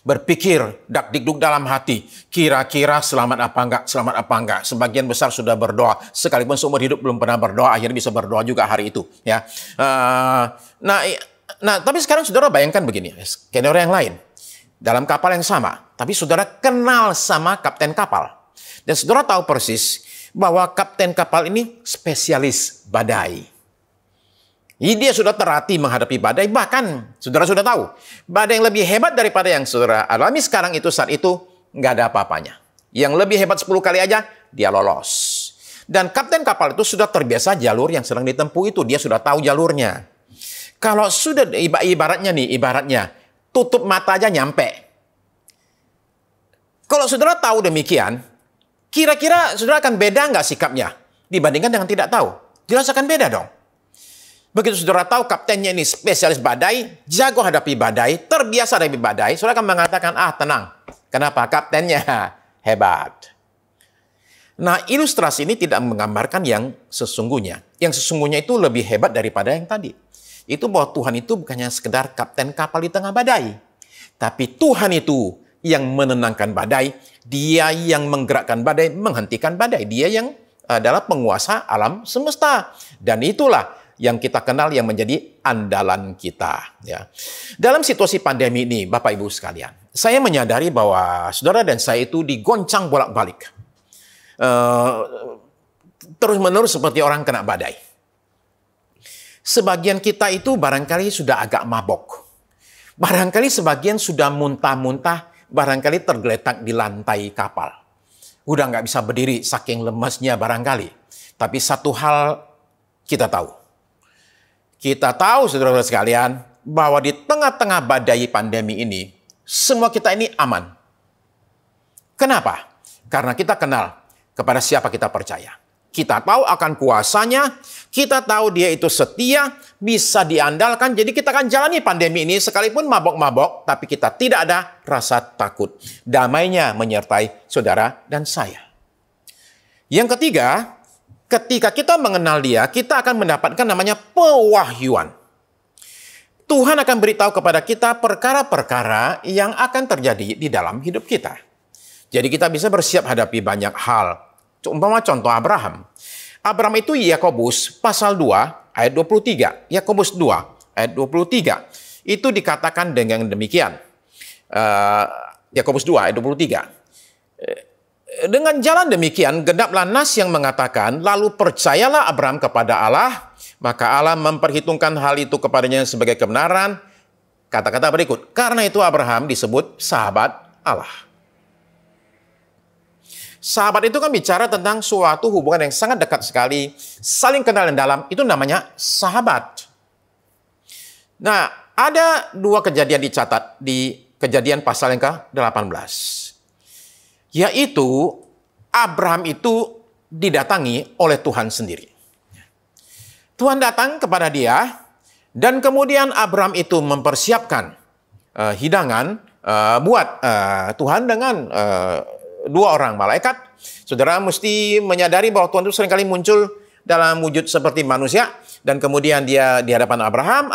Berpikir, dak-dikduk dalam hati, kira-kira selamat apa enggak. Sebagian besar sudah berdoa, sekalipun seumur hidup belum pernah berdoa, akhirnya bisa berdoa juga hari itu. Ya. Tapi sekarang saudara bayangkan begini, skenario yang lain. Dalam kapal yang sama, tapi saudara kenal sama kapten kapal. Dan saudara tahu persis bahwa kapten kapal ini spesialis badai. Dia sudah terlatih menghadapi badai, bahkan saudara sudah tahu, badai yang lebih hebat daripada yang saudara alami sekarang itu saat itu, nggak ada apa-apanya. Yang lebih hebat 10 kali aja, dia lolos. Dan kapten kapal itu sudah terbiasa jalur yang sedang ditempuh itu, dia sudah tahu jalurnya. Kalau sudah ibaratnya, tutup mata aja nyampe. Kalau saudara tahu demikian, kira-kira saudara akan beda nggak sikapnya dibandingkan dengan tidak tahu? Jelas akan beda dong. Begitu saudara tahu kaptennya ini spesialis badai, jago hadapi badai, terbiasa hadapi badai, saudara akan mengatakan, tenang. Kenapa? Kaptennya hebat. Nah, ilustrasi ini tidak menggambarkan yang sesungguhnya. Yang sesungguhnya itu lebih hebat daripada yang tadi. Itu bahwa Tuhan itu bukannya sekedar kapten kapal di tengah badai. Tapi Tuhan itu yang menenangkan badai, dia yang menggerakkan badai, menghentikan badai. Dia yang adalah penguasa alam semesta. Dan itulah yang kita kenal yang menjadi andalan kita. Ya. Dalam situasi pandemi ini, Bapak Ibu sekalian, saya menyadari bahwa saudara dan saya itu digoncang bolak-balik. Terus-menerus seperti orang kena badai. Sebagian kita itu barangkali sudah agak mabok. Barangkali sebagian sudah muntah-muntah, barangkali tergeletak di lantai kapal. Udah nggak bisa berdiri saking lemesnya barangkali. Tapi satu hal kita tahu. Kita tahu saudara-saudara sekalian, bahwa di tengah-tengah badai pandemi ini, semua kita ini aman. Kenapa? Karena kita kenal kepada siapa kita percaya. Kita tahu akan kuasanya, kita tahu dia itu setia, bisa diandalkan. Jadi kita akan jalani pandemi ini sekalipun mabok-mabok, tapi kita tidak ada rasa takut. Damainya menyertai saudara dan saya. Yang ketiga, ketika kita mengenal dia, kita akan mendapatkan namanya pewahyuan. Tuhan akan beritahu kepada kita perkara-perkara yang akan terjadi di dalam hidup kita. Jadi kita bisa bersiap hadapi banyak hal. Umpama contoh Abraham. Abraham itu Yakobus pasal 2 ayat 23. Yakobus 2 ayat 23. Itu dikatakan dengan demikian. Yakobus 2 ayat 23. Dengan jalan demikian, genaplah nas yang mengatakan, lalu percayalah Abraham kepada Allah, maka Allah memperhitungkan hal itu kepadanya sebagai kebenaran. Kata-kata berikut, karena itu Abraham disebut sahabat Allah. Sahabat itu kan bicara tentang suatu hubungan yang sangat dekat sekali, saling kenal dan dalam, itu namanya sahabat. Nah, ada dua kejadian dicatat di Kejadian pasal yang ke-18. Yaitu Abraham itu didatangi oleh Tuhan sendiri. Tuhan datang kepada dia dan kemudian Abraham itu mempersiapkan hidangan buat Tuhan dengan dua orang malaikat. Saudara mesti menyadari bahwa Tuhan itu seringkali muncul dalam wujud seperti manusia dan kemudian dia di hadapan Abraham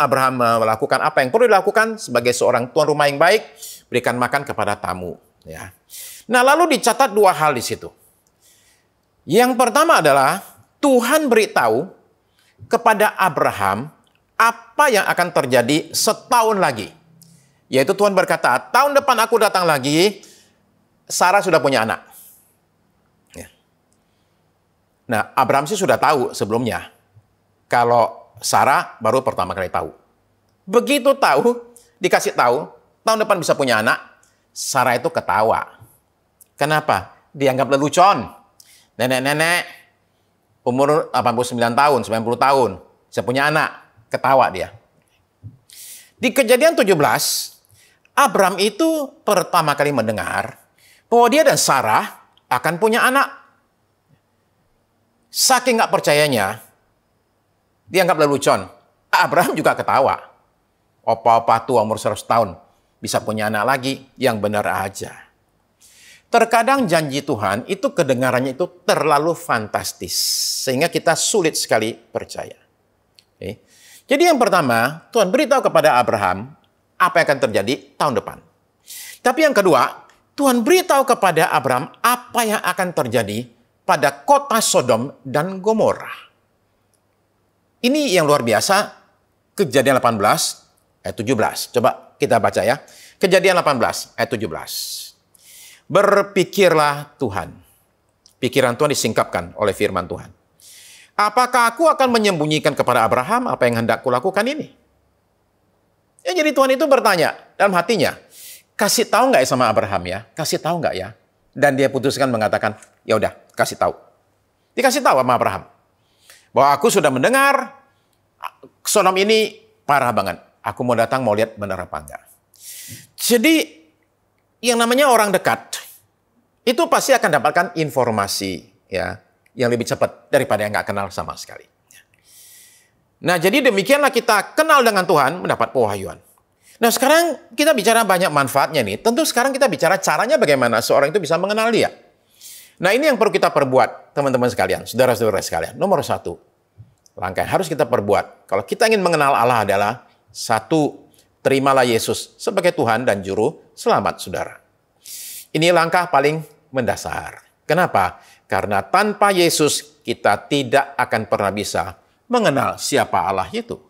melakukan apa yang perlu dilakukan sebagai seorang tuan rumah yang baik, berikan makan kepada tamu, ya. Nah, lalu dicatat dua hal di situ. Yang pertama adalah Tuhan beritahu kepada Abraham apa yang akan terjadi setahun lagi. Yaitu Tuhan berkata, tahun depan aku datang lagi, Sarah sudah punya anak. Ya. Nah, Abraham sih sudah tahu sebelumnya. Kalau Sarah baru pertama kali tahu. Begitu tahu, dikasih tahu, tahun depan bisa punya anak, Sarah itu ketawa. Kenapa? Dianggap lelucon. Nenek-nenek, umur 89 tahun, 90 tahun, bisa punya anak. Ketawa dia. Di Kejadian 17, Abraham itu pertama kali mendengar bahwa dia dan Sarah akan punya anak. Saking nggak percayanya, dianggap lelucon. Abraham juga ketawa. Opa-opa tua umur 100 tahun bisa punya anak lagi, yang benar aja. Terkadang janji Tuhan itu kedengarannya itu terlalu fantastis, sehingga kita sulit sekali percaya. Okay. Jadi yang pertama, Tuhan beritahu kepada Abraham apa yang akan terjadi tahun depan. Tapi yang kedua, Tuhan beritahu kepada Abraham apa yang akan terjadi pada kota Sodom dan Gomora. Ini yang luar biasa, Kejadian 18 ayat 17. Coba kita baca ya. Kejadian 18 ayat 17. Berpikirlah Tuhan. Pikiran Tuhan disingkapkan oleh firman Tuhan. Apakah aku akan menyembunyikan kepada Abraham apa yang hendak kulakukan ini? Ya, jadi Tuhan itu bertanya dalam hatinya, kasih tahu nggak ya sama Abraham ya? Kasih tahu nggak ya? Dan dia putuskan mengatakan, ya udah, kasih tahu. Dikasih tahu sama Abraham bahwa aku sudah mendengar Sodom ini parah banget. Aku mau datang, mau lihat benar apa enggak. Jadi yang namanya orang dekat itu pasti akan dapatkan informasi ya yang lebih cepat daripada yang nggak kenal sama sekali. Nah, jadi demikianlah kita kenal dengan Tuhan, mendapat pewahyuan. Nah, sekarang kita bicara banyak manfaatnya nih. Tentu sekarang kita bicara caranya bagaimana seorang itu bisa mengenal dia. Nah, ini yang perlu kita perbuat, teman-teman sekalian, saudara-saudara sekalian. Nomor 1, langkah yang harus kita perbuat. Kalau kita ingin mengenal Allah adalah, 1, terimalah Yesus sebagai Tuhan dan Juru Selamat saudara. Ini langkah paling mendasar. Kenapa? Karena tanpa Yesus kita tidak akan pernah bisa mengenal siapa Allah itu.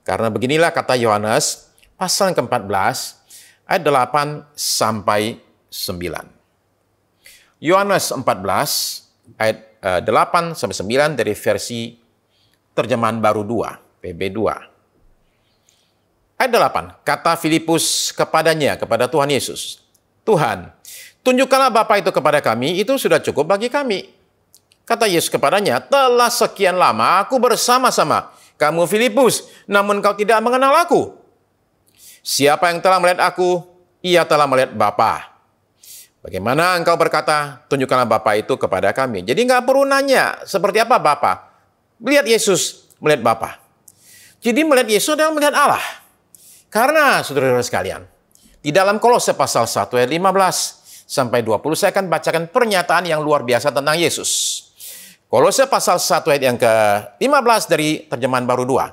Karena beginilah kata Yohanes pasal yang ke-14 ayat 8 sampai 9. Yohanes 14 ayat 8 sampai 9 dari versi Terjemahan Baru 2, PB2. Ayat 8, kata Filipus kepadanya, kepada Tuhan Yesus, Tuhan, tunjukkanlah Bapa itu kepada kami, itu sudah cukup bagi kami. Kata Yesus kepadanya, telah sekian lama aku bersama-sama kamu Filipus, namun kau tidak mengenal aku. Siapa yang telah melihat aku, ia telah melihat Bapa. Bagaimana engkau berkata, tunjukkanlah Bapa itu kepada kami. Jadi nggak perlu nanya, seperti apa Bapa. Melihat Yesus, melihat Bapa. Jadi melihat Yesus adalah melihat Allah. Karena, saudara-saudara sekalian, di dalam Kolose pasal 1 ayat 15 sampai 20, saya akan bacakan pernyataan yang luar biasa tentang Yesus. Kolose pasal 1 ayat yang ke-15 dari Terjemahan Baru 2.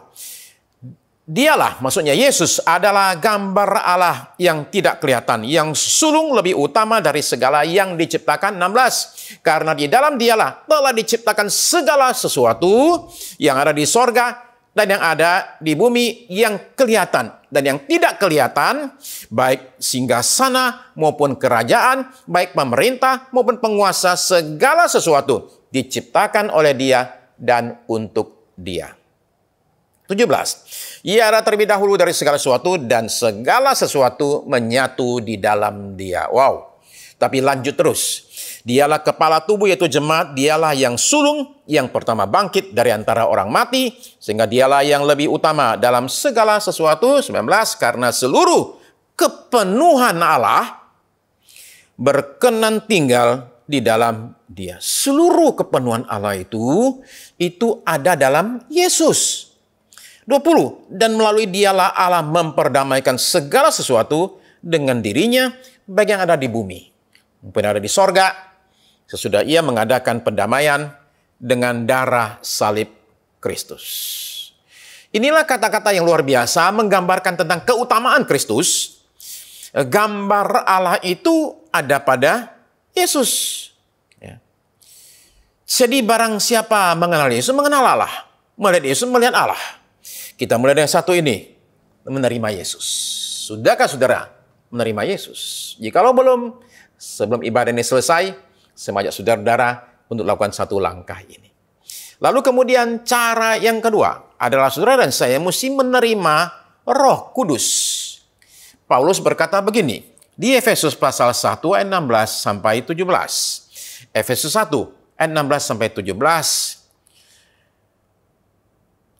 Dialah, maksudnya Yesus adalah gambar Allah yang tidak kelihatan, yang sulung lebih utama dari segala yang diciptakan. 16. Karena di dalam dialah telah diciptakan segala sesuatu yang ada di sorga dan yang ada di bumi, yang kelihatan dan yang tidak kelihatan, baik singgasana maupun kerajaan, baik pemerintah maupun penguasa, segala sesuatu diciptakan oleh Dia dan untuk Dia. 17. Ia ada terlebih dahulu dari segala sesuatu dan segala sesuatu menyatu di dalam Dia. Wow. Tapi lanjut terus. Dialah kepala tubuh yaitu jemaat, dialah yang sulung, yang pertama bangkit dari antara orang mati, sehingga dialah yang lebih utama dalam segala sesuatu. 19. Karena seluruh kepenuhan Allah berkenan tinggal di dalam Dia. Seluruh kepenuhan Allah itu ada dalam Yesus. 20. Dan melalui dialah Allah memperdamaikan segala sesuatu dengan dirinya, baik yang ada di bumi maupun ada di sorga, sesudah ia mengadakan pendamaian dengan darah salib Kristus. Inilah kata-kata yang luar biasa menggambarkan tentang keutamaan Kristus. Gambar Allah itu ada pada Yesus. Ya. Jadi barang siapa mengenal Yesus, mengenal Allah. melihat Yesus, melihat Allah. Kita mulai dengan satu ini, menerima Yesus. Sudahkah saudara menerima Yesus? Jikalau belum, sebelum ibadah ini selesai, saya mengajak saudara-saudara untuk lakukan satu langkah ini. Lalu kemudian cara yang kedua adalah saudara dan saya mesti menerima Roh Kudus. Paulus berkata begini, di Efesus pasal 1 ayat 16 sampai 17. Efesus 1 ayat 16 sampai 17.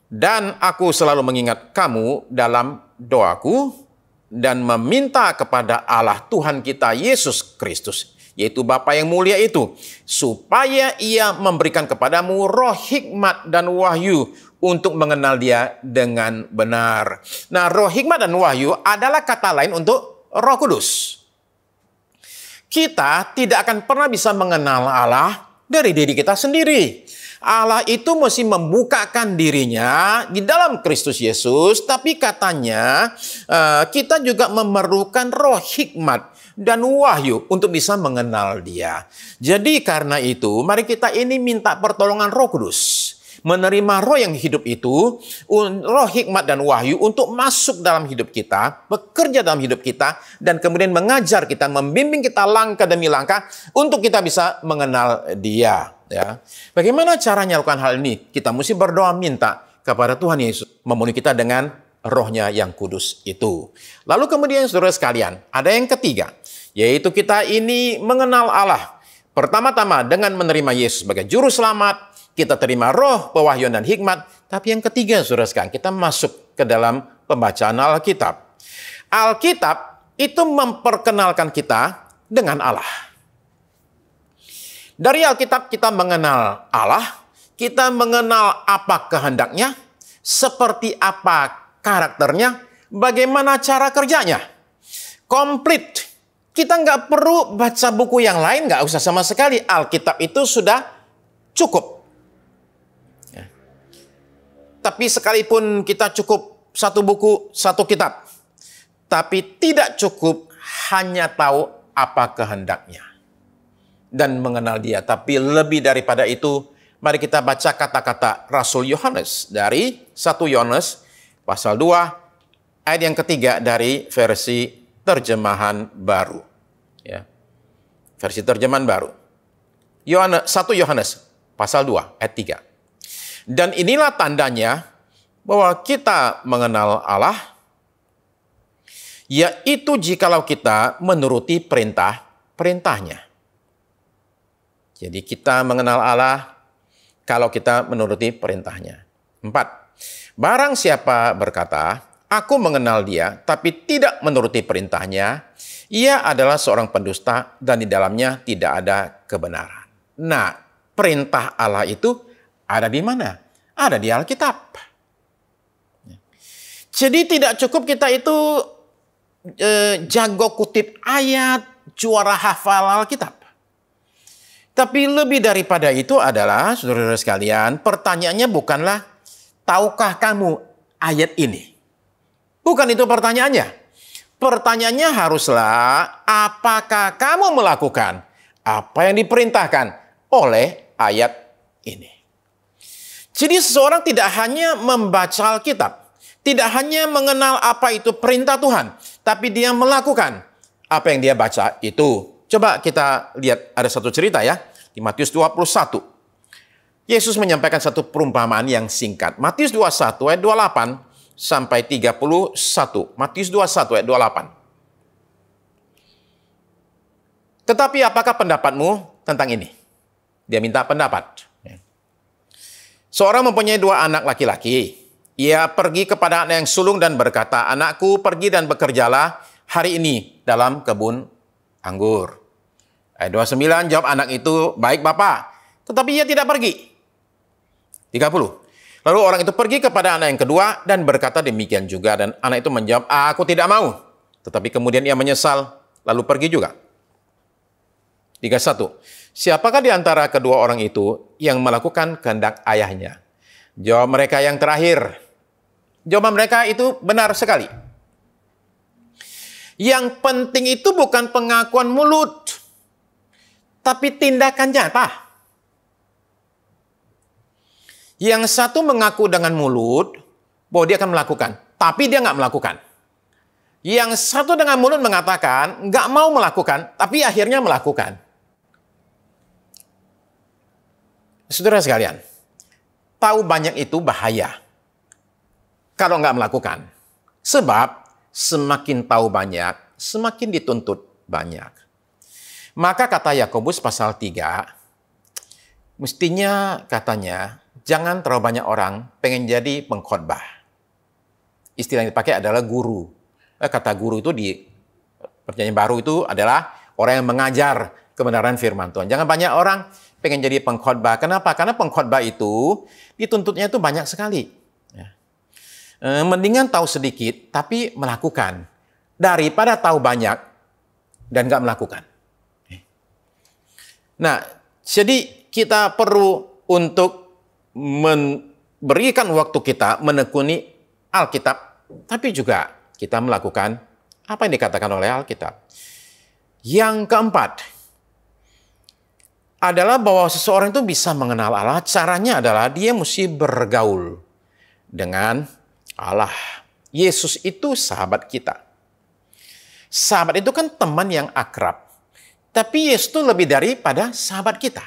Dan aku selalu mengingat kamu dalam doaku dan meminta kepada Allah Tuhan kita Yesus Kristus, yaitu Bapa yang mulia itu, supaya Ia memberikan kepadamu roh hikmat dan wahyu untuk mengenal Dia dengan benar. Nah, roh hikmat dan wahyu adalah kata lain untuk Roh Kudus. Kita tidak akan pernah bisa mengenal Allah dari diri kita sendiri. Allah itu mesti membukakan dirinya di dalam Kristus Yesus, tapi katanya kita juga memerlukan roh hikmat dan wahyu untuk bisa mengenal Dia. Jadi karena itu, mari kita ini minta pertolongan Roh Kudus. Menerima roh yang hidup itu, roh hikmat dan wahyu untuk masuk dalam hidup kita, bekerja dalam hidup kita, dan kemudian mengajar kita, membimbing kita langkah demi langkah untuk kita bisa mengenal Dia. Ya. Bagaimana caranya lakukan hal ini? Kita mesti berdoa minta kepada Tuhan Yesus memenuhi kita dengan rohnya yang kudus itu. Lalu kemudian saudara sekalian, ada yang ketiga, yaitu kita ini mengenal Allah. Pertama-tama dengan menerima Yesus sebagai juru selamat, kita terima roh, pewahyuan dan hikmat. Tapi yang ketiga saudara sekalian, kita masuk ke dalam pembacaan Alkitab. Alkitab itu memperkenalkan kita dengan Allah. Dari Alkitab kita mengenal Allah, kita mengenal apa kehendaknya, seperti apa karakternya, bagaimana cara kerjanya. Komplit. Kita nggak perlu baca buku yang lain, nggak usah sama sekali. Alkitab itu sudah cukup. Ya. Tapi sekalipun kita cukup satu buku, satu kitab, tapi tidak cukup hanya tahu apa kehendaknya dan mengenal Dia. Tapi lebih daripada itu, mari kita baca kata-kata Rasul Yohanes dari 1 Yohanes pasal 2 ayat yang ketiga dari versi terjemahan baru. Ya. Versi terjemahan baru. 1 Yohanes pasal 2 ayat 3. Dan inilah tandanya bahwa kita mengenal Allah, yaitu jikalau kita menuruti perintah-perintahnya. Jadi kita mengenal Allah kalau kita menuruti perintahnya. 4. Barang siapa berkata, aku mengenal Dia, tapi tidak menuruti perintahnya, ia adalah seorang pendusta dan di dalamnya tidak ada kebenaran. Nah, perintah Allah itu ada di mana? Ada di Alkitab. Jadi tidak cukup kita itu jago kutip ayat, juara hafal Alkitab. Tapi lebih daripada itu adalah, saudara-saudara sekalian, pertanyaannya bukanlah, tahukah kamu ayat ini? Bukan itu pertanyaannya. Pertanyaannya haruslah, apakah kamu melakukan apa yang diperintahkan oleh ayat ini? Jadi seseorang tidak hanya membaca Alkitab, tidak hanya mengenal apa itu perintah Tuhan, tapi dia melakukan apa yang dia baca itu. Coba kita lihat ada satu cerita ya, di Matius 21. Yesus menyampaikan satu perumpamaan yang singkat. Matius 21 ayat 28 sampai 31. Matius 21 ayat 28. Tetapi apakah pendapatmu tentang ini? Dia minta pendapat. Seorang mempunyai 2 anak laki-laki. Ia pergi kepada anak yang sulung dan berkata, anakku pergi dan bekerjalah hari ini dalam kebun anggur. Ayat 29 jawab anak itu, baik Bapak, tetapi ia tidak pergi. 30. Lalu orang itu pergi kepada anak yang kedua dan berkata demikian juga. Dan anak itu menjawab, aku tidak mau. Tetapi kemudian ia menyesal, lalu pergi juga. 31. Siapakah di antara kedua orang itu yang melakukan kehendak ayahnya? Jawab mereka yang terakhir. Jawaban mereka itu benar sekali. Yang penting itu bukan pengakuan mulut, tapi tindakan nyata. Yang satu mengaku dengan mulut bahwa dia akan melakukan, tapi dia nggak melakukan. Yang satu dengan mulut mengatakan nggak mau melakukan, tapi akhirnya melakukan. Saudara sekalian, tahu banyak itu bahaya kalau nggak melakukan. Sebab semakin tahu banyak, semakin dituntut banyak. Maka kata Yakobus pasal 3, mestinya katanya, jangan terlalu banyak orang pengen jadi pengkhotbah. Istilah yang dipakai adalah guru. Kata guru itu di Perjanjian Baru itu adalah orang yang mengajar kebenaran firman Tuhan. Jangan banyak orang pengen jadi pengkhotbah. Kenapa? Karena pengkhotbah itu dituntutnya itu banyak sekali. Mendingan tahu sedikit tapi melakukan daripada tahu banyak dan nggak melakukan. Nah, jadi kita perlu untuk memberikan waktu kita menekuni Alkitab, tapi juga kita melakukan apa yang dikatakan oleh Alkitab. Yang keempat adalah bahwa seseorang itu bisa mengenal Allah. Caranya adalah dia mesti bergaul dengan Allah. Yesus itu sahabat kita. Sahabat itu kan teman yang akrab. Tapi Yesus itu lebih daripada sahabat kita.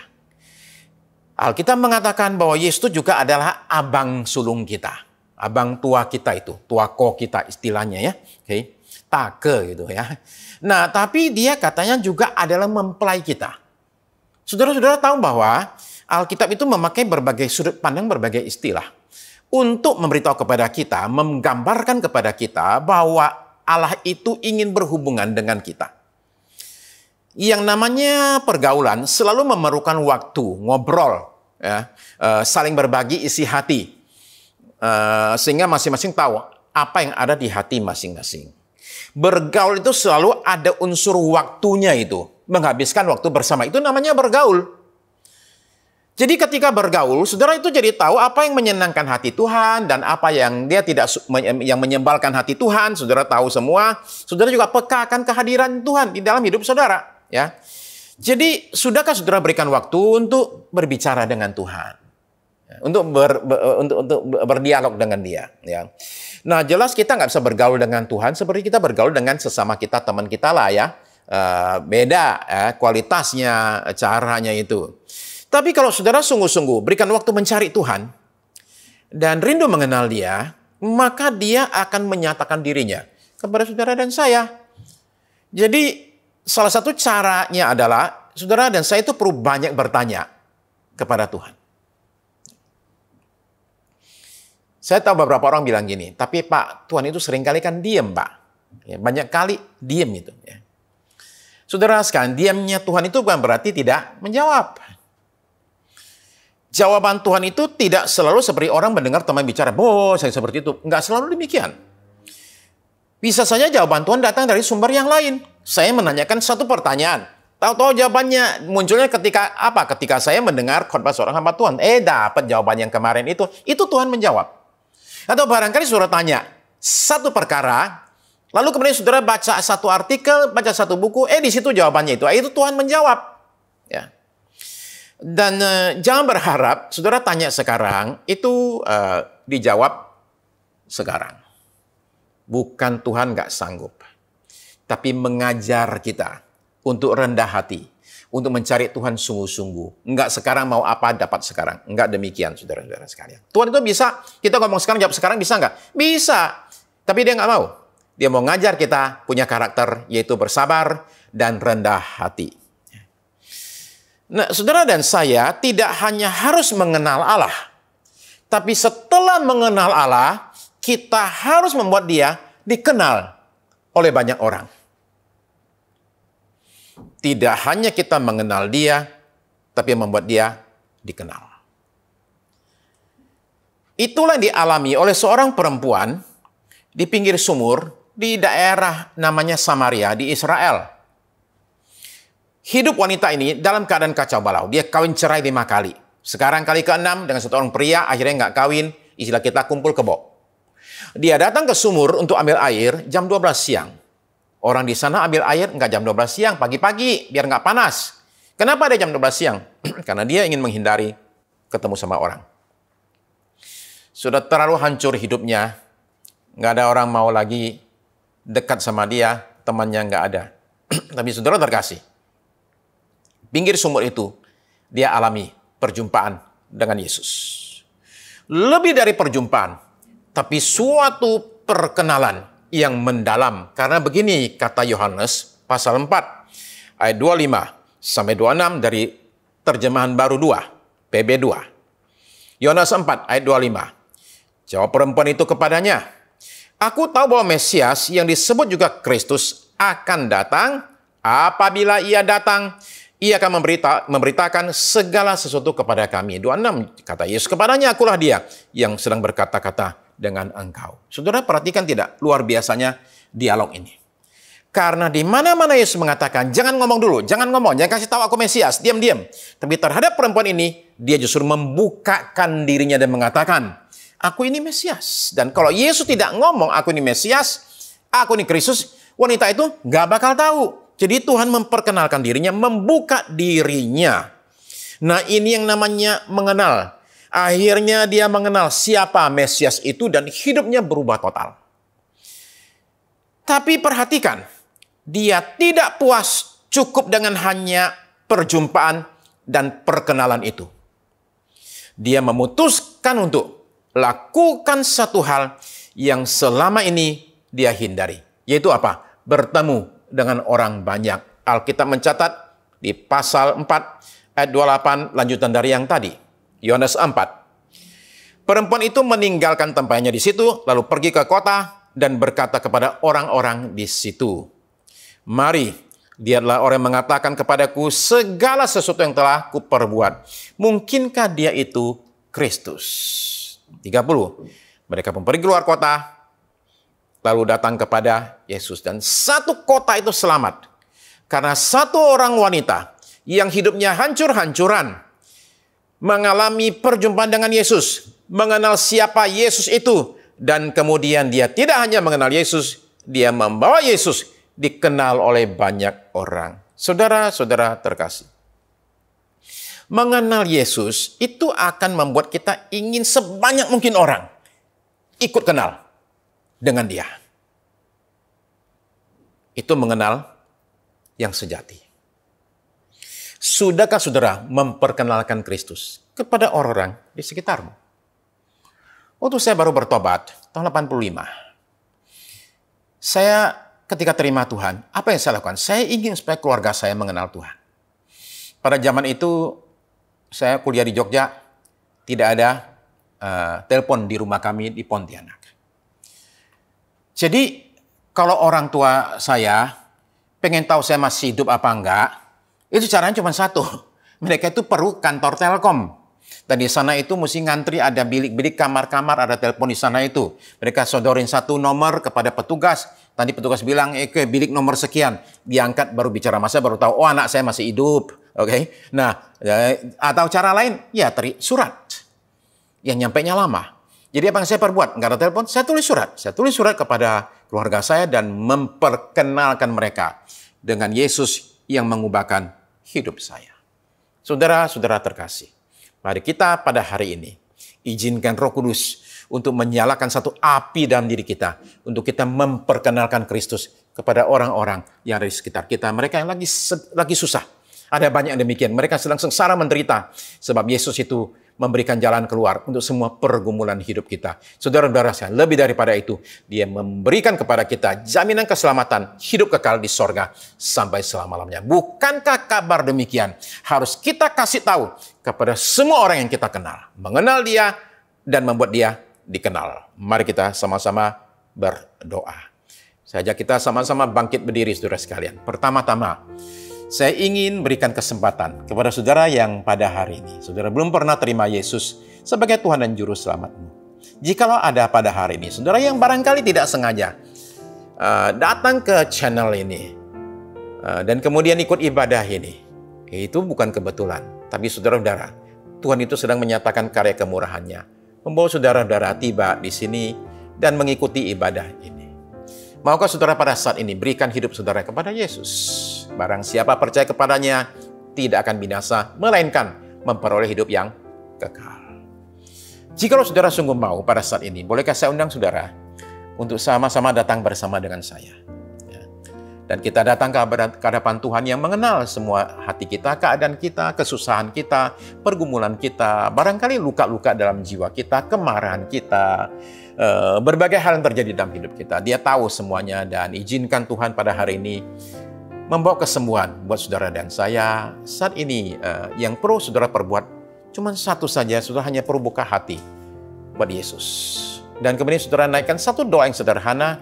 Alkitab mengatakan bahwa Yesus itu juga adalah abang sulung kita. Abang tua kita itu. Tuako kita istilahnya ya. Oke. Take gitu ya. Nah, tapi dia katanya juga adalah mempelai kita. Saudara-saudara tahu bahwa Alkitab itu memakai berbagai sudut pandang, berbagai istilah. Untuk memberitahu kepada kita, menggambarkan kepada kita bahwa Allah itu ingin berhubungan dengan kita. Yang namanya pergaulan selalu memerlukan waktu, ngobrol, ya, saling berbagi isi hati, sehingga masing-masing tahu apa yang ada di hati masing-masing. Bergaul itu selalu ada unsur waktunya itu, menghabiskan waktu bersama itu namanya bergaul. Jadi ketika bergaul, saudara itu jadi tahu apa yang menyenangkan hati Tuhan dan apa yang dia tidak yang menyebalkan hati Tuhan. Saudara tahu semua. Saudara juga peka akan kehadiran Tuhan di dalam hidup saudara. Ya, jadi sudahkah saudara berikan waktu untuk berbicara dengan Tuhan, untuk berdialog dengan Dia? Ya, nah jelas kita nggak bisa bergaul dengan Tuhan seperti kita bergaul dengan sesama kita, teman kita lah ya. Beda kualitasnya, caranya itu. Tapi kalau saudara sungguh-sungguh berikan waktu mencari Tuhan dan rindu mengenal Dia, maka Dia akan menyatakan dirinya kepada saudara dan saya. Jadi salah satu caranya adalah saudara dan saya itu perlu banyak bertanya kepada Tuhan. Saya tahu beberapa orang bilang gini, tapi Pak, Tuhan itu seringkali kan diam, Pak. Ya, banyak kali diam itu. Ya. Saudara sekalian, diamnya Tuhan itu bukan berarti tidak menjawab. Jawaban Tuhan itu tidak selalu seperti orang mendengar teman bicara, "Oh, saya seperti itu." Enggak selalu demikian. Bisa saja jawaban Tuhan datang dari sumber yang lain. Saya menanyakan satu pertanyaan. Tahu-tahu jawabannya munculnya ketika apa? Ketika saya mendengar khotbah seorang hamba Tuhan. Dapat jawaban yang kemarin itu. Itu Tuhan menjawab. Atau barangkali saudara tanya satu perkara, lalu kemudian saudara baca satu artikel, baca satu buku, di situ jawabannya itu. Itu Tuhan menjawab. Ya. Dan jangan berharap saudara tanya sekarang, itu dijawab sekarang. Bukan Tuhan nggak sanggup. Tapi mengajar kita untuk rendah hati. Untuk mencari Tuhan sungguh-sungguh. Enggak sekarang mau apa dapat sekarang. Enggak demikian saudara-saudara sekalian. Tuhan itu bisa. Kita ngomong sekarang jawab sekarang bisa enggak? Bisa. Tapi dia nggak mau. Dia mau ngajar kita punya karakter yaitu bersabar dan rendah hati. Nah saudara dan saya tidak hanya harus mengenal Allah. Tapi setelah mengenal Allah, kita harus membuat Dia dikenal oleh banyak orang. Tidak hanya kita mengenal Dia, tapi membuat Dia dikenal. Itulah yang dialami oleh seorang perempuan di pinggir sumur di daerah namanya Samaria di Israel. Hidup wanita ini dalam keadaan kacau balau. Dia kawin cerai 5 kali. Sekarang kali ke-6 dengan satu orang pria, akhirnya nggak kawin. Istilah kita kumpul kebo. Dia datang ke sumur untuk ambil air jam 12 siang. Orang di sana ambil air nggak jam 12 siang, pagi-pagi, biar nggak panas. Kenapa dia jam 12 siang? Karena dia ingin menghindari ketemu sama orang. Sudah terlalu hancur hidupnya. Nggak ada orang mau lagi dekat sama dia, temannya nggak ada. Tapi saudara terkasih, pinggir sumur itu, dia alami perjumpaan dengan Yesus. Lebih dari perjumpaan, tapi suatu perkenalan yang mendalam. Karena begini kata Yohanes pasal 4 ayat 25 sampai 26 dari terjemahan baru 2, PB2. Yohanes 4 ayat 25. Jawab perempuan itu kepadanya, "Aku tahu bahwa Mesias yang disebut juga Kristus akan datang. Apabila ia datang, ia akan memberitakan segala sesuatu kepada kami." 26 kata Yesus kepadanya, "Akulah dia yang sedang berkata-kata dengan engkau." Saudara perhatikan tidak luar biasanya dialog ini. Karena di mana-mana Yesus mengatakan, jangan ngomong dulu, jangan kasih tahu aku Mesias, diam-diam. Tapi terhadap perempuan ini, dia justru membukakan dirinya dan mengatakan, aku ini Mesias. Dan kalau Yesus tidak ngomong, aku ini Mesias, aku ini Kristus, wanita itu nggak bakal tahu. Jadi Tuhan memperkenalkan dirinya, membuka dirinya. Nah ini yang namanya mengenal. Akhirnya dia mengenal siapa Mesias itu dan hidupnya berubah total. Tapi perhatikan, dia tidak puas cukup dengan hanya perjumpaan dan perkenalan itu. Dia memutuskan untuk lakukan satu hal yang selama ini dia hindari. Yaitu apa? Bertemu dengan orang banyak. Alkitab mencatat di pasal 4 ayat 28 lanjutan dari yang tadi. Yohanes 4. Perempuan itu meninggalkan tempatnya di situ, lalu pergi ke kota dan berkata kepada orang-orang di situ, "Mari, lihatlah orang yang mengatakan kepadaku segala sesuatu yang telah kuperbuat. Mungkinkah dia itu Kristus?" 30. Mereka pun pergi keluar kota, lalu datang kepada Yesus. Dan satu kota itu selamat. Karena satu orang wanita yang hidupnya hancur-hancuran, mengalami perjumpaan dengan Yesus, mengenal siapa Yesus itu, dan kemudian dia tidak hanya mengenal Yesus, dia membawa Yesus dikenal oleh banyak orang. Saudara-saudara terkasih, mengenal Yesus itu akan membuat kita ingin sebanyak mungkin orang ikut kenal dengan dia. Itu mengenal yang sejati. Sudahkah saudara memperkenalkan Kristus kepada orang-orang di sekitarmu? Waktu saya baru bertobat, tahun 85. Saya ketika terima Tuhan, apa yang saya lakukan? Saya ingin supaya keluarga saya mengenal Tuhan. Pada zaman itu, saya kuliah di Jogja, tidak ada telepon di rumah kami di Pontianak. Jadi, kalau orang tua saya pengen tahu saya masih hidup apa enggak, itu caranya cuma satu. Mereka itu perlu kantor Telkom. Dan di sana itu mesti ngantri, ada bilik-bilik, kamar-kamar, ada telepon di sana itu. Mereka sodorin satu nomor kepada petugas. Tadi petugas bilang, bilik nomor sekian. Diangkat baru bicara, masa baru tahu, oh anak saya masih hidup. Oke. Nah, atau cara lain, ya surat. Yang nyampainya lama. Jadi apa yang saya perbuat? Nggak ada telepon, saya tulis surat. Saya tulis surat kepada keluarga saya dan memperkenalkan mereka dengan Yesus yang mengubahkan hidup saya. Saudara-saudara terkasih, mari kita pada hari ini izinkan Roh Kudus untuk menyalakan satu api dalam diri kita untuk kita memperkenalkan Kristus kepada orang-orang yang ada di sekitar kita. Mereka yang lagi susah. Ada banyak yang demikian. Mereka sedang sengsara menderita sebab Yesus itu memberikan jalan keluar untuk semua pergumulan hidup kita. Saudara-saudara saya, lebih daripada itu, dia memberikan kepada kita jaminan keselamatan, hidup kekal di sorga sampai selama-lamanya. Bukankah kabar demikian harus kita kasih tahu kepada semua orang yang kita kenal, mengenal dia dan membuat dia dikenal. Mari kita sama-sama berdoa. Saya ajak kita sama-sama bangkit berdiri, saudara sekalian. Pertama-tama, saya ingin berikan kesempatan kepada saudara yang pada hari ini, saudara belum pernah terima Yesus sebagai Tuhan dan Juru Selamatmu. Jikalau ada pada hari ini, saudara yang barangkali tidak sengaja datang ke channel ini dan kemudian ikut ibadah ini, itu bukan kebetulan. Tapi saudara-saudara, Tuhan itu sedang menyatakan karya kemurahan-Nya, membawa saudara-saudara tiba di sini dan mengikuti ibadah ini. Maukah saudara pada saat ini berikan hidup saudara kepada Yesus? Barang siapa percaya kepadanya tidak akan binasa, melainkan memperoleh hidup yang kekal. Jikalau saudara sungguh mau pada saat ini, bolehkah saya undang saudara untuk sama-sama datang bersama dengan saya. Dan kita datang ke hadapan Tuhan yang mengenal semua hati kita, keadaan kita, kesusahan kita, pergumulan kita, barangkali luka-luka dalam jiwa kita, kemarahan kita, berbagai hal yang terjadi dalam hidup kita. Dia tahu semuanya, dan izinkan Tuhan pada hari ini membawa kesembuhan buat saudara dan saya. Saat ini yang perlu saudara perbuat cuma satu saja, saudara hanya perlu buka hati buat Yesus. Dan kemudian saudara naikkan satu doa yang sederhana,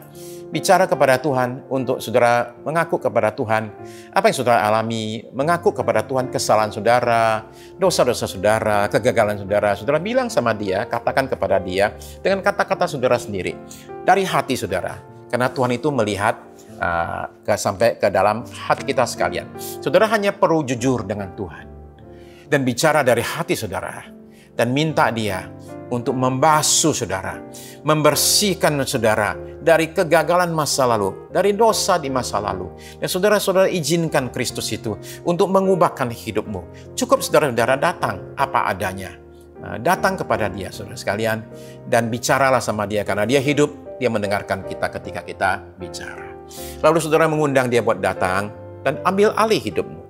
bicara kepada Tuhan untuk saudara mengaku kepada Tuhan apa yang saudara alami, mengaku kepada Tuhan kesalahan saudara, dosa-dosa saudara, kegagalan saudara. Saudara bilang sama Dia, katakan kepada Dia dengan kata-kata saudara sendiri, dari hati saudara. Karena Tuhan itu melihat sampai ke dalam hati kita sekalian. Saudara hanya perlu jujur dengan Tuhan dan bicara dari hati saudara, dan minta Dia untuk membasuh saudara, membersihkan saudara dari kegagalan masa lalu, dari dosa di masa lalu. Dan saudara-saudara izinkan Kristus itu untuk mengubahkan hidupmu. Cukup saudara-saudara datang apa adanya. Datang kepada Dia, saudara sekalian, dan bicaralah sama Dia, karena Dia hidup, Dia mendengarkan kita ketika kita bicara. Lalu saudara mengundang Dia buat datang dan ambil alih hidupmu.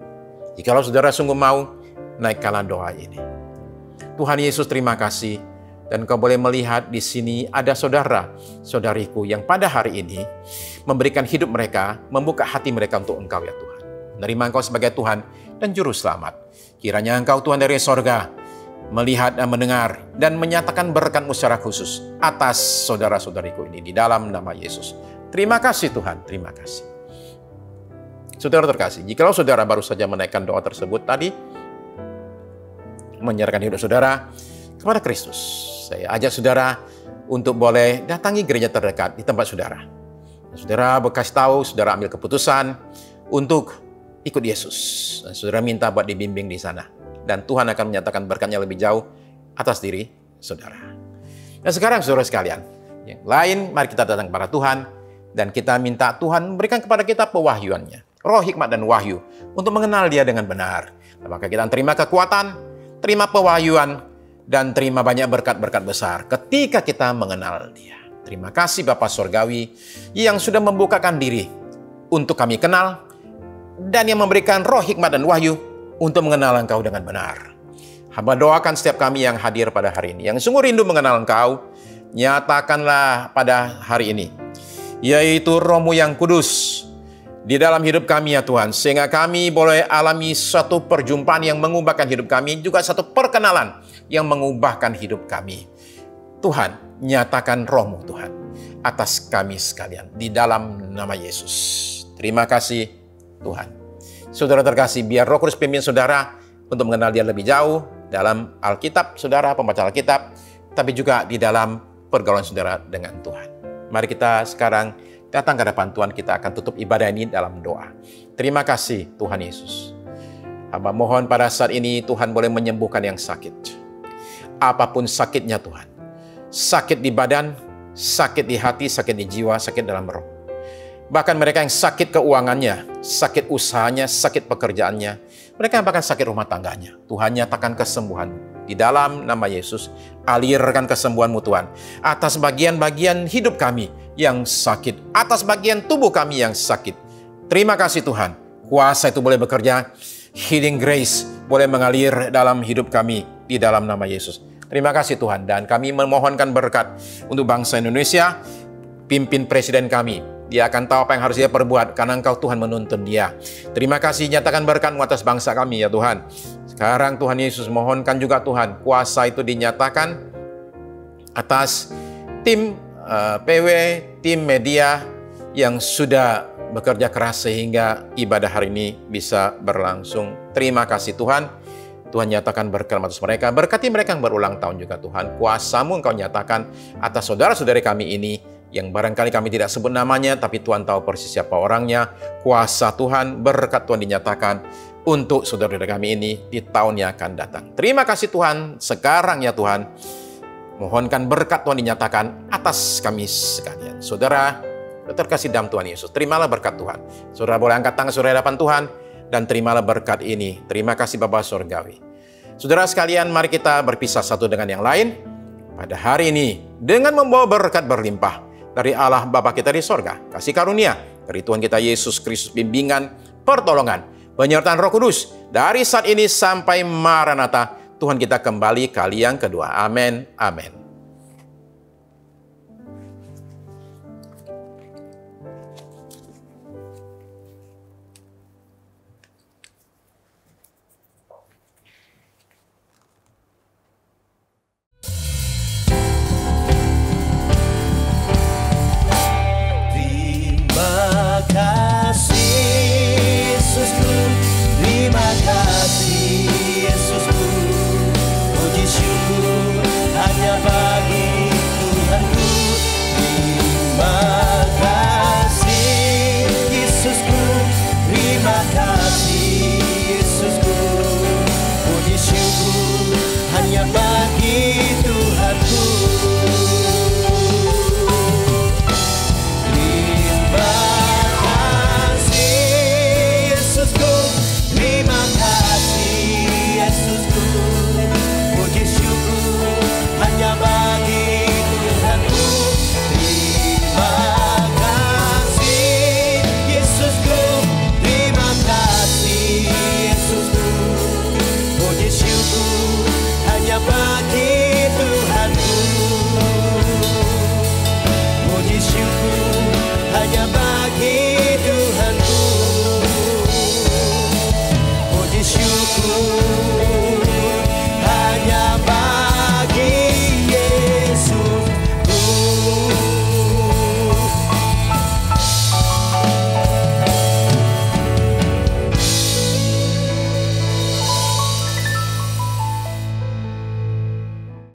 Jikalau saudara sungguh mau, naikkanlah doa ini. Tuhan Yesus, terima kasih. Dan kau boleh melihat di sini ada saudara-saudariku yang pada hari ini memberikan hidup mereka, membuka hati mereka untuk Engkau ya Tuhan. Menerima Engkau sebagai Tuhan dan Juru Selamat. Kiranya Engkau Tuhan dari sorga melihat dan mendengar dan menyatakan berkat-Mu secara khusus atas saudara-saudariku ini di dalam nama Yesus. Terima kasih Tuhan, terima kasih. Saudara terkasih, jikalau saudara baru saja menaikkan doa tersebut tadi, menyerahkan hidup saudara kepada Kristus, saya ajak saudara untuk boleh datangi gereja terdekat di tempat saudara. Saudara berkasih tahu, saudara ambil keputusan untuk ikut Yesus. Dan saudara minta buat dibimbing di sana. Dan Tuhan akan menyatakan berkat-Nya lebih jauh atas diri saudara. Dan sekarang saudara sekalian, yang lain mari kita datang kepada Tuhan. Dan kita minta Tuhan memberikan kepada kita pewahyuannya, roh hikmat dan wahyu untuk mengenal Dia dengan benar. Maka kita terima kekuatan, terima pewahyuan, dan terima banyak berkat-berkat besar ketika kita mengenal Dia. Terima kasih Bapa Surgawi yang sudah membukakan diri untuk kami kenal, dan yang memberikan roh hikmat dan wahyu untuk mengenal Engkau dengan benar. Hamba doakan setiap kami yang hadir pada hari ini, yang sungguh rindu mengenal Engkau, nyatakanlah pada hari ini, yaitu Roh-Mu yang kudus di dalam hidup kami ya Tuhan, sehingga kami boleh alami suatu perjumpaan yang mengubahkan hidup kami, juga satu perkenalan yang mengubahkan hidup kami. Tuhan, nyatakan Roh-Mu Tuhan atas kami sekalian di dalam nama Yesus. Terima kasih Tuhan. Saudara terkasih, biar Roh Kudus pimpin saudara untuk mengenal Dia lebih jauh dalam Alkitab saudara, pembacaan Alkitab, tapi juga di dalam pergaulan saudara dengan Tuhan. Mari kita sekarang datang ke hadapan Tuhan, kita akan tutup ibadah ini dalam doa. Terima kasih Tuhan Yesus. Hamba mohon pada saat ini Tuhan boleh menyembuhkan yang sakit. Apapun sakitnya Tuhan. Sakit di badan, sakit di hati, sakit di jiwa, sakit dalam roh. Bahkan mereka yang sakit keuangannya, sakit usahanya, sakit pekerjaannya, mereka yang bahkan sakit rumah tangganya. Tuhan nyatakan kesembuhan di dalam nama Yesus. Alirkan kesembuhan-Mu Tuhan atas bagian-bagian hidup kami yang sakit, atas bagian tubuh kami yang sakit. Terima kasih Tuhan, kuasa itu boleh bekerja, healing grace boleh mengalir dalam hidup kami di dalam nama Yesus. Terima kasih Tuhan, dan kami memohonkan berkat untuk bangsa Indonesia, pimpin presiden kami. Dia akan tahu apa yang harus dia perbuat, karena Engkau Tuhan menuntun dia. Terima kasih, nyatakan berkat-Mu atas bangsa kami ya Tuhan. Sekarang Tuhan Yesus mohonkan juga Tuhan, kuasa itu dinyatakan atas tim PW, tim media yang sudah bekerja keras sehingga ibadah hari ini bisa berlangsung. Terima kasih Tuhan. Tuhan nyatakan berkat atas mereka. Berkati mereka yang berulang tahun juga Tuhan. Kuasa-Mu Engkau nyatakan atas saudara-saudari kami ini yang barangkali kami tidak sebut namanya, tapi Tuhan tahu persis siapa orangnya. Kuasa Tuhan, berkat Tuhan dinyatakan untuk saudara-saudara kami ini di tahun yang akan datang. Terima kasih Tuhan. Sekarang ya Tuhan, mohonkan berkat Tuhan dinyatakan atas kami sekalian. Saudara terkasih dalam Tuhan Yesus, terimalah berkat Tuhan. Saudara boleh angkat tangan saudara hadapan Tuhan dan terimalah berkat ini. Terima kasih Bapa Surgawi. Saudara sekalian, mari kita berpisah satu dengan yang lain. pada hari ini dengan membawa berkat berlimpah dari Allah Bapa kita di sorga, kasih karunia dari Tuhan kita Yesus Kristus, bimbingan, pertolongan, penyertaan Roh Kudus dari saat ini sampai Maranatha, Tuhan kita kembali kali yang kedua. Amin. Amin.